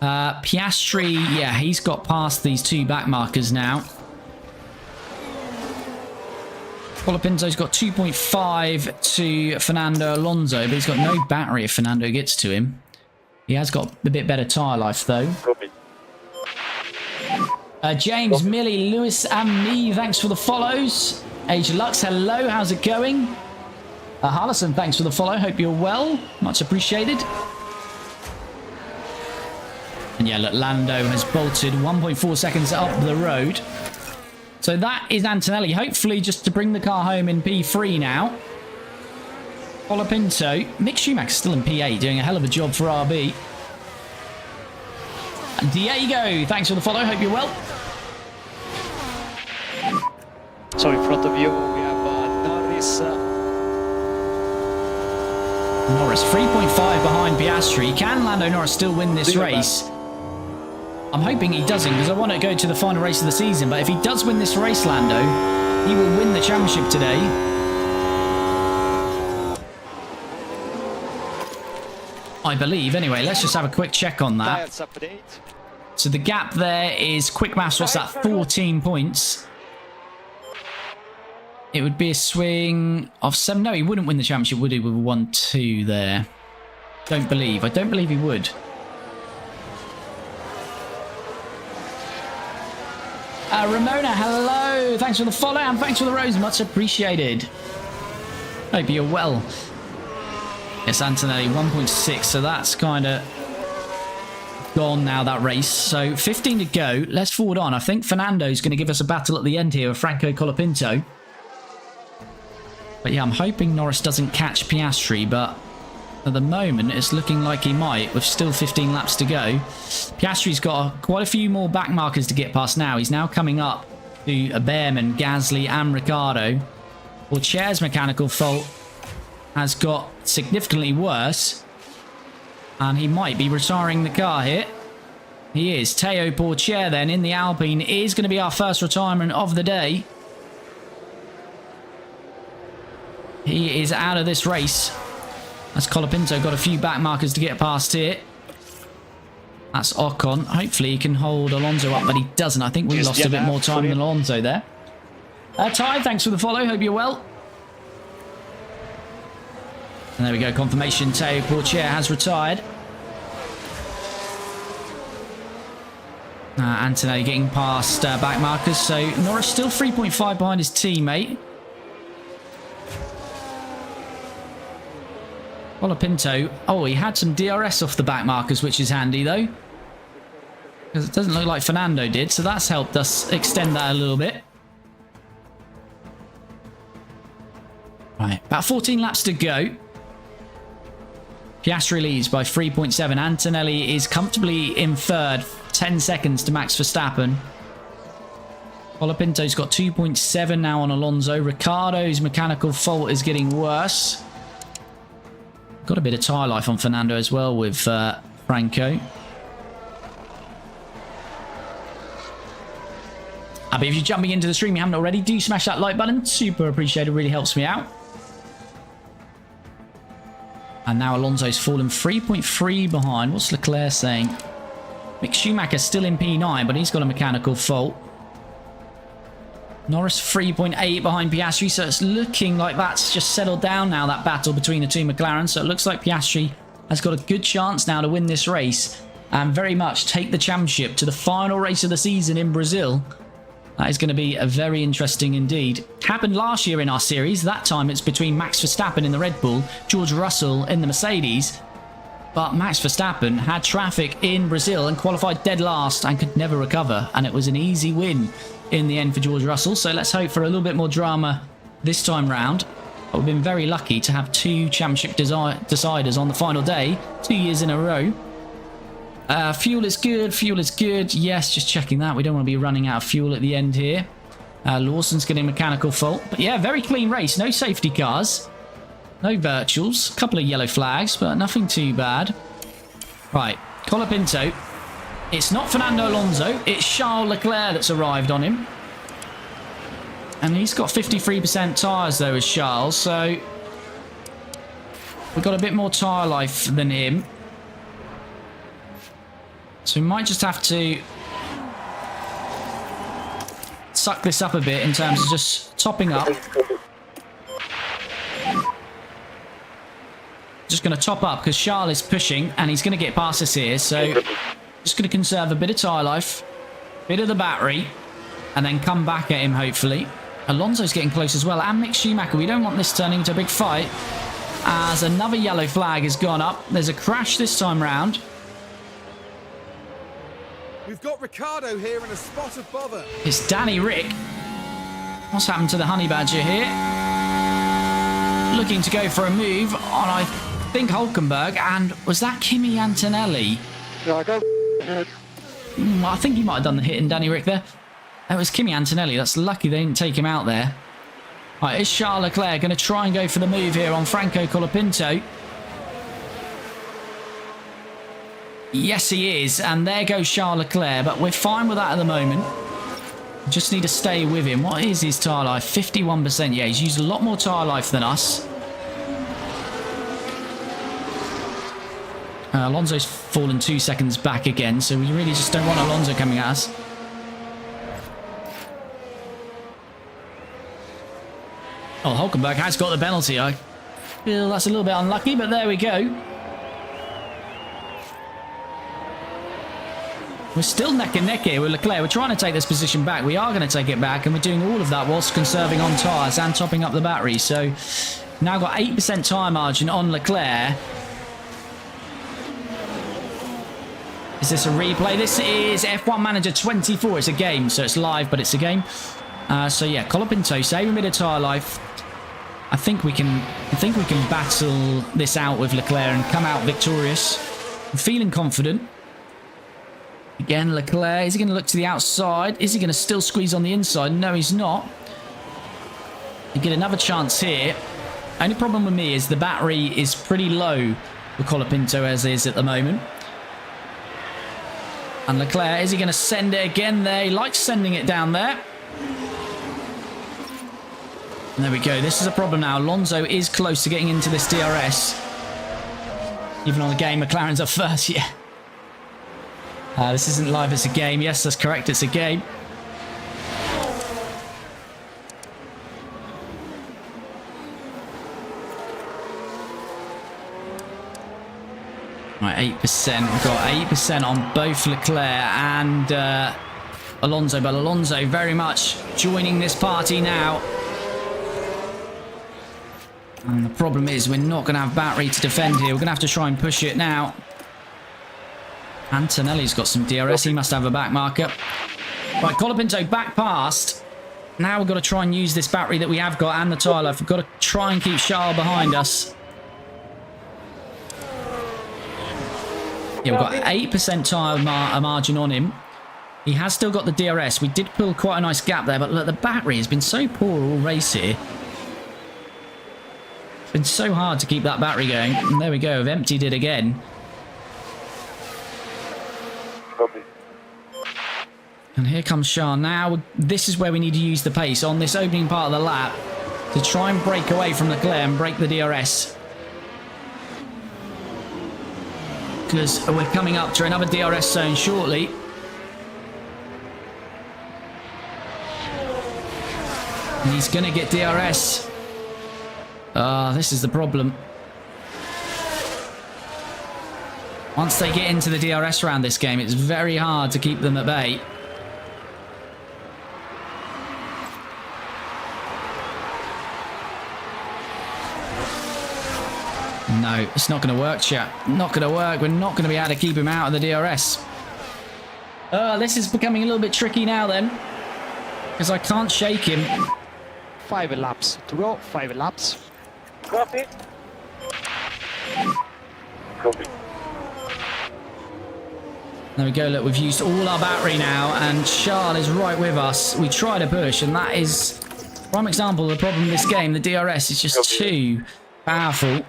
Piastri, yeah, he's got past these two back markers now. Colapinto's got 2.5 to Fernando Alonso, but he's got no battery if Fernando gets to him. He has got a bit better tyre life, though. James, Millie, Lewis, and me, thanks for the follows. Age Lux, hello, how's it going? Harlison, thanks for the follow, hope you're well. Much appreciated. And yeah, look, Lando has bolted 1.4 seconds up the road. So that is Antonelli, hopefully just to bring the car home in P3 now. Colapinto. Mick Schumacher's still in P8, doing a hell of a job for RB. And Diego, thanks for the follow, hope you're well. So in front of you, we have Norris. Norris, 3.5 behind Piastri. Can Lando Norris still win this race? I'm hoping he doesn't, because I want to go to the final race of the season. But if he does win this race, Lando, he will win the championship today. I believe. Anyway, let's just have a quick check on that. So the gap there is, quick maths, what's that, 14 points. It would be a swing of 7. No, he wouldn't win the championship, would he, with 1-2 there? Don't believe. I don't believe he would. Ramona, hello. Thanks for the follow and thanks for the rose. Much appreciated. Hope you're well. Yes, Antonelli, 1.6. So that's kind of gone now, that race. So 15 to go. Let's forward on. I think Fernando's going to give us a battle at the end here with Franco Colapinto. But yeah, I'm hoping Norris doesn't catch Piastri, but at the moment it's looking like he might, with still 15 laps to go. Piastri's got quite a few more back markers to get past now. He's now coming up to Behrman, Gasly and Ricciardo. Chair's mechanical fault has got significantly worse, and he might be retiring the car here. He is. Teo Pourchaire then in the Alpine is going to be our first retirement of the day. He is out of this race. As Colapinto got a few back markers to get past here. That's Ocon. Hopefully he can hold Alonso up, but he doesn't. I think we lost a bit more time than Alonso there. Ty, thanks for the follow. Hope you're well. And there we go. Confirmation. Teo Pourchaire has retired. Antonelli getting past back markers. So Norris still 3.5 behind his teammate. Colapinto. Oh, he had some DRS off the back markers, which is handy though, because it doesn't look like Fernando did, so that's helped us extend that a little bit. Right, about 14 laps to go. Piastri leads by 3.7. Antonelli is comfortably in third, 10 seconds to Max Verstappen. Colapinto's got 2.7 now on Alonso. Ricciardo's mechanical fault is getting worse. Got a bit of tyre life on Fernando as well with Franco. But if you're jumping into the stream, you haven't already, do smash that like button. Super appreciated, really helps me out. And now Alonso's fallen 3.3 behind. What's Leclerc saying? Mick Schumacher's still in P9, but he's got a mechanical fault. Norris 3.8 behind Piastri, so it's looking like that's just settled down now, that battle between the two McLarens. So it looks like Piastri has got a good chance now to win this race and very much take the championship to the final race of the season in Brazil. That is going to be a very interesting indeed. Happened last year in our series. That time it's between Max Verstappen in the Red Bull, George Russell in the Mercedes. But Max Verstappen had traffic in Brazil and qualified dead last and could never recover. And it was an easy win in the end for George Russell. So let's hope for a little bit more drama this time round. But we've been very lucky to have two championship deciders on the final day, 2 years in a row. Fuel is good. Fuel is good. Yes, just checking that. We don't want to be running out of fuel at the end here. Lawson's getting a mechanical fault. But yeah, very clean race. No safety cars. No virtuals. A couple of yellow flags, but nothing too bad. Right. Colapinto. It's not Fernando Alonso. It's Charles Leclerc that's arrived on him. And he's got 53% tyres though as Charles. So we've got a bit more tyre life than him. So we might just have to suck this up a bit in terms of just topping up. Just going to top up because Charles is pushing and he's going to get past us here. So just going to conserve a bit of tyre life, bit of the battery, and then come back at him hopefully. Alonso's getting close as well, and Mick Schumacher. We don't want this turning into a big fight as another yellow flag has gone up. There's a crash this time round. We've got Ricardo here in a spot of bother. It's Danny Rick. What's happened to the Honey Badger here? Looking to go for a move on, I think, Hülkenberg. And was that Kimi Antonelli? No, I don't. I think he might have done the hit in Danny Rick there. That was Kimi Antonelli. That's lucky they didn't take him out there. Right, is Charles Leclerc going to try and go for the move here on Franco Colapinto? Yes, he is. And there goes Charles Leclerc. But we're fine with that at the moment. Just need to stay with him. What is his tyre life? 51%. Yeah, he's used a lot more tyre life than us. Alonso's fallen 2 seconds back again. So we really just don't want Alonso coming at us. Oh, Hülkenberg has got the penalty. I feel that's a little bit unlucky, but there we go. We're still neck and neck here with Leclerc. We're trying to take this position back. We are going to take it back, and we're doing all of that whilst conserving on tyres and topping up the battery. So now got 8% tyre margin on Leclerc. Is this a replay? This is F1 Manager 24. It's a game, so it's live, but it's a game. So yeah, Colapinto saving a bit of tyre life. I think we can battle this out with Leclerc and come out victorious. I'm feeling confident. Again, Leclerc, is he going to look to the outside? Is he going to still squeeze on the inside? No, he's not. You get another chance here. Only problem with me is the battery is pretty low for Colapinto as is at the moment. And Leclerc, is he going to send it again there? He likes sending it down there. And there we go. This is a problem now. Alonso is close to getting into this DRS. Even on the game, McLaren's up first, yeah. This isn't live, it's a game. Yes, that's correct, it's a game. Right, 8%. We've got 8% on both Leclerc and Alonso. But Alonso very much joining this party now. And the problem is we're not going to have battery to defend here. We're going to have to try and push it now. Antonelli's got some DRS. He must have a back marker. Right, Colapinto back past. Now we've got to try and use this battery that we have got and the tyre life. We've got to try and keep Charles behind us. Yeah, we've got 8% tyre margin on him. He has still got the DRS. We did pull quite a nice gap there, but look, the battery has been so poor all race here. It's been so hard to keep that battery going. And there we go, I've emptied it again. And here comes Charles. Now, this is where we need to use the pace on this opening part of the lap to try and break away from Leclerc and break the DRS. Because we're coming up to another DRS zone shortly. And he's going to get DRS. This is the problem. Once they get into the DRS round this game, it's very hard to keep them at bay. No, it's not going to work, chat. Not going to work. We're not going to be able to keep him out of the DRS. This is becoming a little bit tricky now then. Because I can't shake him. 5 laps to go. 5 laps. Copy. Copy. There we go. Look, we've used all our battery now. And Charles is right with us. We try to push. And that is prime example of the problem in this game. The DRS is just too powerful.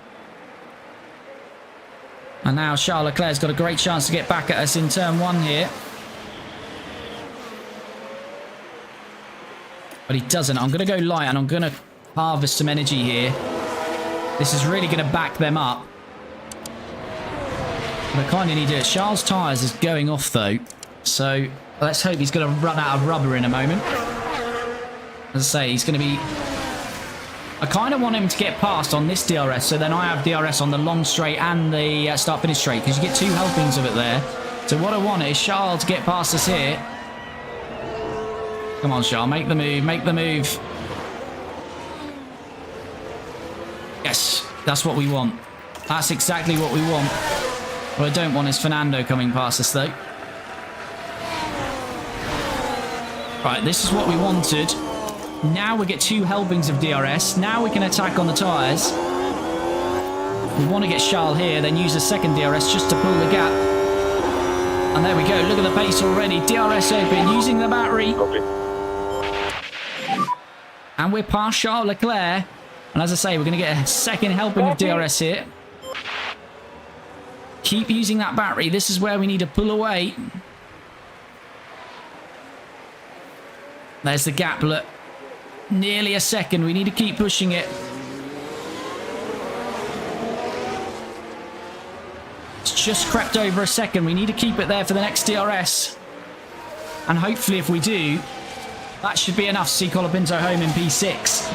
And now Charles Leclerc's got a great chance to get back at us in turn 1 here. But he doesn't. I'm going to go light and I'm going to harvest some energy here. This is really going to back them up. But I kind of need to do it. Charles' tyres is going off though. So let's hope he's going to run out of rubber in a moment. As I say, he's going to be... I kind of want him to get past on this DRS, so then I have DRS on the long straight and the start-finish straight, because you get 2 helpings of it there. So what I want is Charles to get past us here. Come on, Charles, make the move, make the move. Yes, that's what we want. That's exactly what we want. What I don't want is Fernando coming past us, though. Right, this is what we wanted. Now we get 2 helpings of DRS. Now we can attack on the tyres. We want to get Charles here, then use a second DRS just to pull the gap. And there we go. Look at the pace already. DRS open, using the battery. Copy. And we're past Charles Leclerc. And as I say, we're going to get a second helping of DRS here. Keep using that battery. This is where we need to pull away. There's the gap. Look. Nearly a second. We need to keep pushing it. It's just crept over a second. We need to keep it there for the next DRS. And hopefully if we do, that should be enough to see Colapinto home in P6.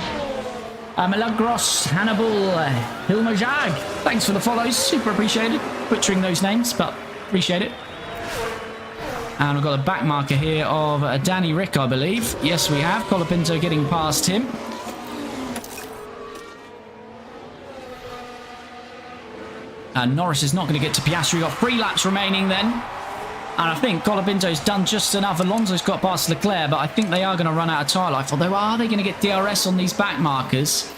Milagros, Hannibal, Hilmojag. Thanks for the follows. Super appreciated. Butchering those names, but appreciate it. And we've got a back marker here of Danny Rick, I believe. Yes, we have. Colapinto getting past him. And Norris is not going to get to Piastri. We've got 3 laps remaining then. And I think Colapinto's done just enough. Alonso's got past Leclerc, but I think they are going to run out of tyre life. Although, are they going to get DRS on these back markers?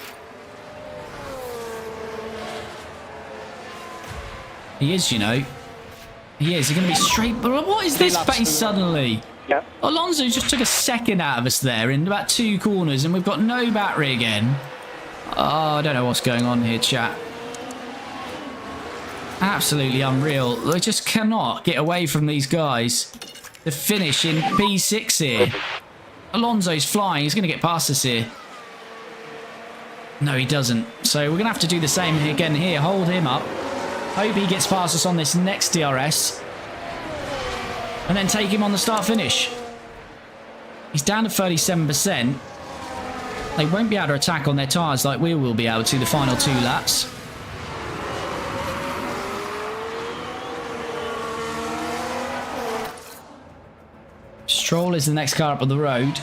He is, you know. He is. He's going to be straight. But what is this pace suddenly? Yeah. Alonso just took a second out of us there in about 2 corners, and we've got no battery again. Oh, I don't know what's going on here, chat. Absolutely unreal. They just cannot get away from these guys to finish in P6 here. Alonso's flying. He's going to get past us here. No, he doesn't. So we're going to have to do the same again here. Hold him up. Hope he gets past us on this next DRS. And then take him on the start-finish. He's down to 37%. They won't be able to attack on their tyres like we will be able to the final 2 laps. Stroll is the next car up on the road.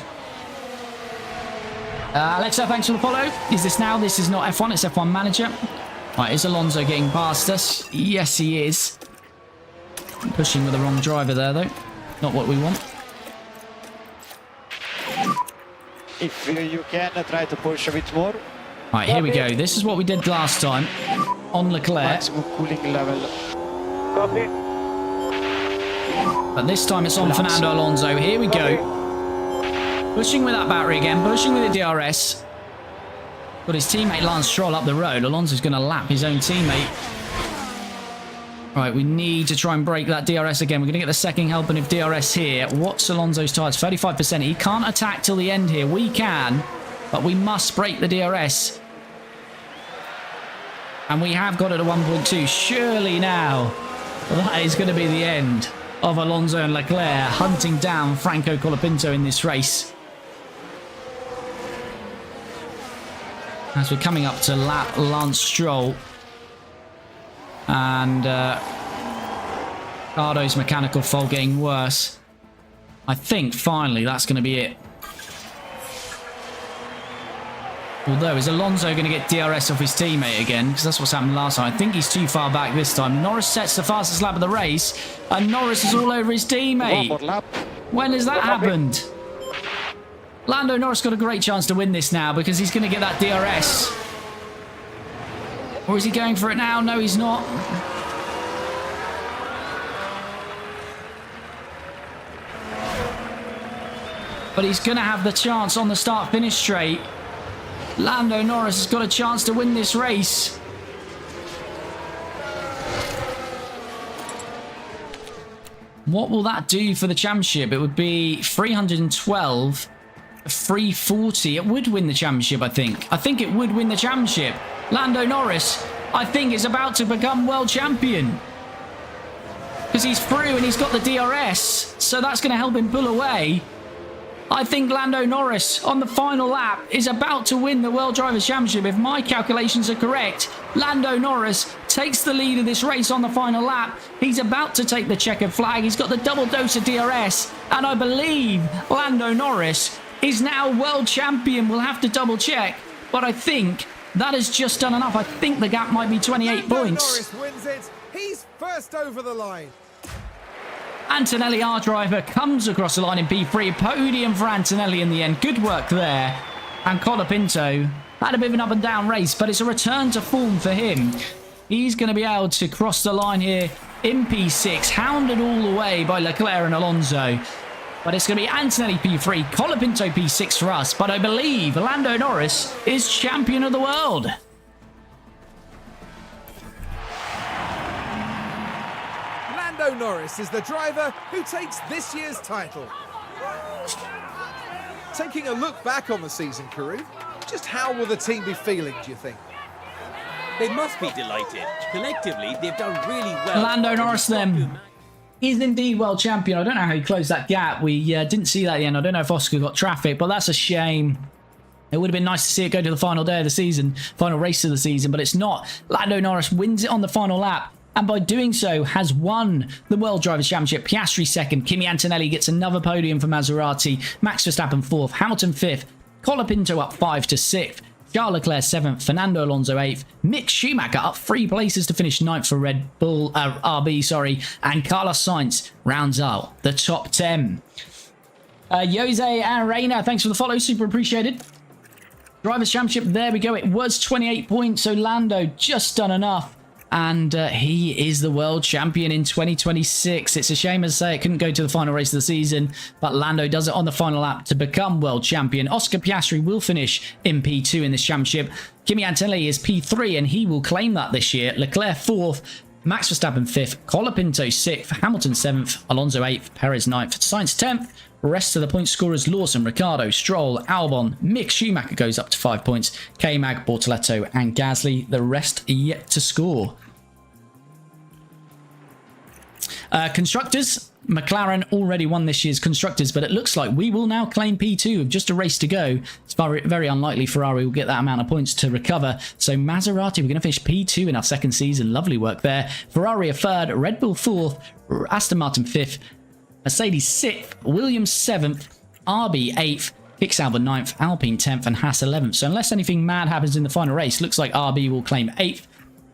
Alexa, thanks for the follow. Is this now? This is not F1, it's F1 Manager. Right, is Alonso getting past us? Yes, he is. Pushing with the wrong driver there, though. Not what we want. If you can, try to push a bit more. Right, here we go. This is what we did last time on Leclerc. Maximum cooling level. Copy. But this time it's on Fernando Alonso. Here we go. Pushing with that battery again. Pushing with the DRS. Got his teammate Lance Stroll up the road. Alonso's going to lap his own teammate. Right, we need to try and break that DRS again. We're going to get the second helping of DRS here. What's Alonso's tyres? 35%. He can't attack till the end here. We can, but we must break the DRS. And we have got it at 1.2. Surely now, that is going to be the end of Alonso and Leclerc hunting down Franco Colapinto in this race. As we're coming up to lap Lance Stroll. And Ricardo's mechanical fault getting worse. I think finally that's going to be it. Although, is Alonso going to get DRS off his teammate again? Because that's what's happened last time. I think he's too far back this time. Norris sets the fastest lap of the race. And Norris is all over his teammate. When has that happened? Lando Norris got a great chance to win this now because he's going to get that DRS. Or is he going for it now? No, he's not. But he's going to have the chance on the start-finish straight. Lando Norris has got a chance to win this race. What will that do for the championship? It would be 312, 340. It would win the championship, I think. I think it would win the championship. Lando Norris, I think, is about to become world champion. Because he's through and he's got the DRS. So that's going to help him pull away. I think Lando Norris on the final lap is about to win the World Drivers' Championship. If my calculations are correct, Lando Norris takes the lead of this race on the final lap. He's about to take the checkered flag. He's got the double dose of DRS. And I believe Lando Norris is now world champion. We'll have to double check. But I think that has just done enough. I think the gap might be 28 points. Norris wins it. He's first over the line. Antonelli, our driver, comes across the line in P3. Podium for Antonelli in the end. Good work there. And Colapinto had a bit of an up and down race, but it's a return to form for him. He's going to be able to cross the line here in P6, hounded all the way by Leclerc and Alonso. But it's going to be Antonelli P3, Colapinto P6 for us. But I believe Lando Norris is champion of the world. Lando Norris is the driver who takes this year's title. Taking a look back on the season, Karun, just how will the team be feeling, do you think? They must be delighted. Collectively, they've done really well. Lando Norris then is indeed world champion. I don't know how he closed that gap. We didn't see that at the end. I don't know if Oscar got traffic, but that's a shame. It would have been nice to see it go to the final day of the season, final race of the season, but it's not. Lando Norris wins it on the final lap. And by doing so, has won the World Drivers' Championship. Piastri second. Kimi Antonelli gets another podium for Maserati. Max Verstappen fourth. Hamilton fifth. Colapinto up 5 to 6th. Charles Leclerc 7th. Fernando Alonso 8th. Mick Schumacher up 3 places to finish 9th for Red Bull, RB, sorry. And Carlos Sainz rounds out the top 10. Jose Arena, thanks for the follow. Super appreciated. Drivers' Championship, there we go. It was 28 points, so Lando just done enough. And he is the world champion in 2026. It's a shame, as I say, it couldn't go to the final race of the season, but Lando does it on the final lap to become world champion. Oscar Piastri will finish in P2 in this championship. Kimi Antonelli is P3, and he will claim that this year. Leclerc 4th, Max Verstappen 5th, Colapinto 6th, Hamilton 7th, Alonso 8th, Perez 9th, Sainz 10th. Rest of the point scorers: Lawson, Ricciardo, Stroll, Albon, Mick Schumacher goes up to 5 points, K-Mag, Bortoletto and Gasly. The rest yet to score. Constructors, McLaren already won this year's Constructors, but it looks like we will now claim P2 with just a race to go. It's very unlikely Ferrari will get that amount of points to recover. So Maserati, we're going to finish P2 in our second season. Lovely work there. Ferrari a third, Red Bull 4th, Aston Martin 5th, Mercedes 6th, Williams 7th, RB 8th, Kick Sauber 9th, Alpine 10th, and Haas 11th. So unless anything mad happens in the final race, looks like RB will claim 8th.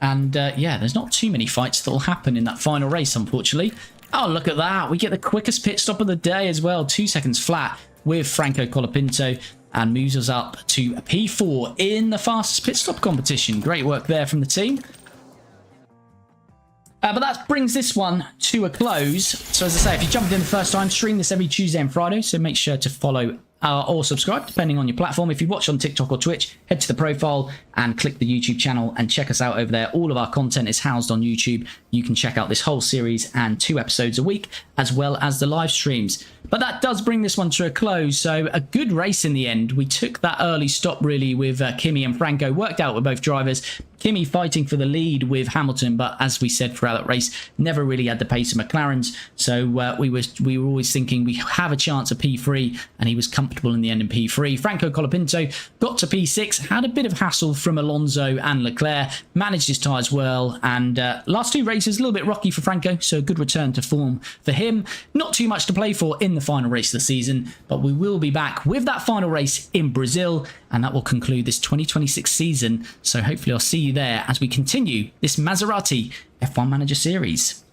And yeah, there's not too many fights that will happen in that final race, unfortunately. Oh, look at that. We get the quickest pit stop of the day as well. 2 seconds flat with Franco Colapinto, and moves us up to P4 in the fastest pit stop competition. Great work there from the team. But that brings this one to a close. So as I say, if you jumped in the first time, stream this every Tuesday and Friday, so make sure to follow or subscribe, depending on your platform. If you watch on TikTok or Twitch, head to the profile and click the YouTube channel and check us out over there. All of our content is housed on YouTube. You can check out this whole series and 2 episodes a week, as well as the live streams. But that does bring this one to a close. So a good race in the end. We took that early stop really with Kimi and Franco. Worked out with both drivers. Kimi fighting for the lead with Hamilton, but as we said throughout that race, never really had the pace of McLaren's. So we were always thinking we have a chance at P3, and he was comfortable in the end in P3. Franco Colapinto got to P6, had a bit of hassle from Alonso and Leclerc, managed his tyres well, and last 2 races a little bit rocky for Franco, so a good return to form for him. Not too much to play for in the final race of the season, but we will be back with that final race in Brazil, and that will conclude this 2026 season. So hopefully I'll see you there as we continue this Maserati F1 Manager series.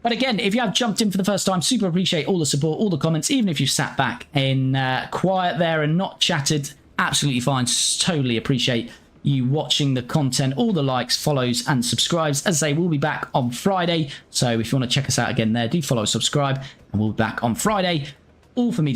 But again, if you have jumped in for the first time, super appreciate all the support, all the comments, even if you've sat back in quiet there and not chatted, absolutely fine. Totally appreciate you watching the content, all the likes, follows and subscribes. As I say, we'll be back on Friday, so if you want to check us out again there, do follow, subscribe, and we'll be back on Friday. All for me.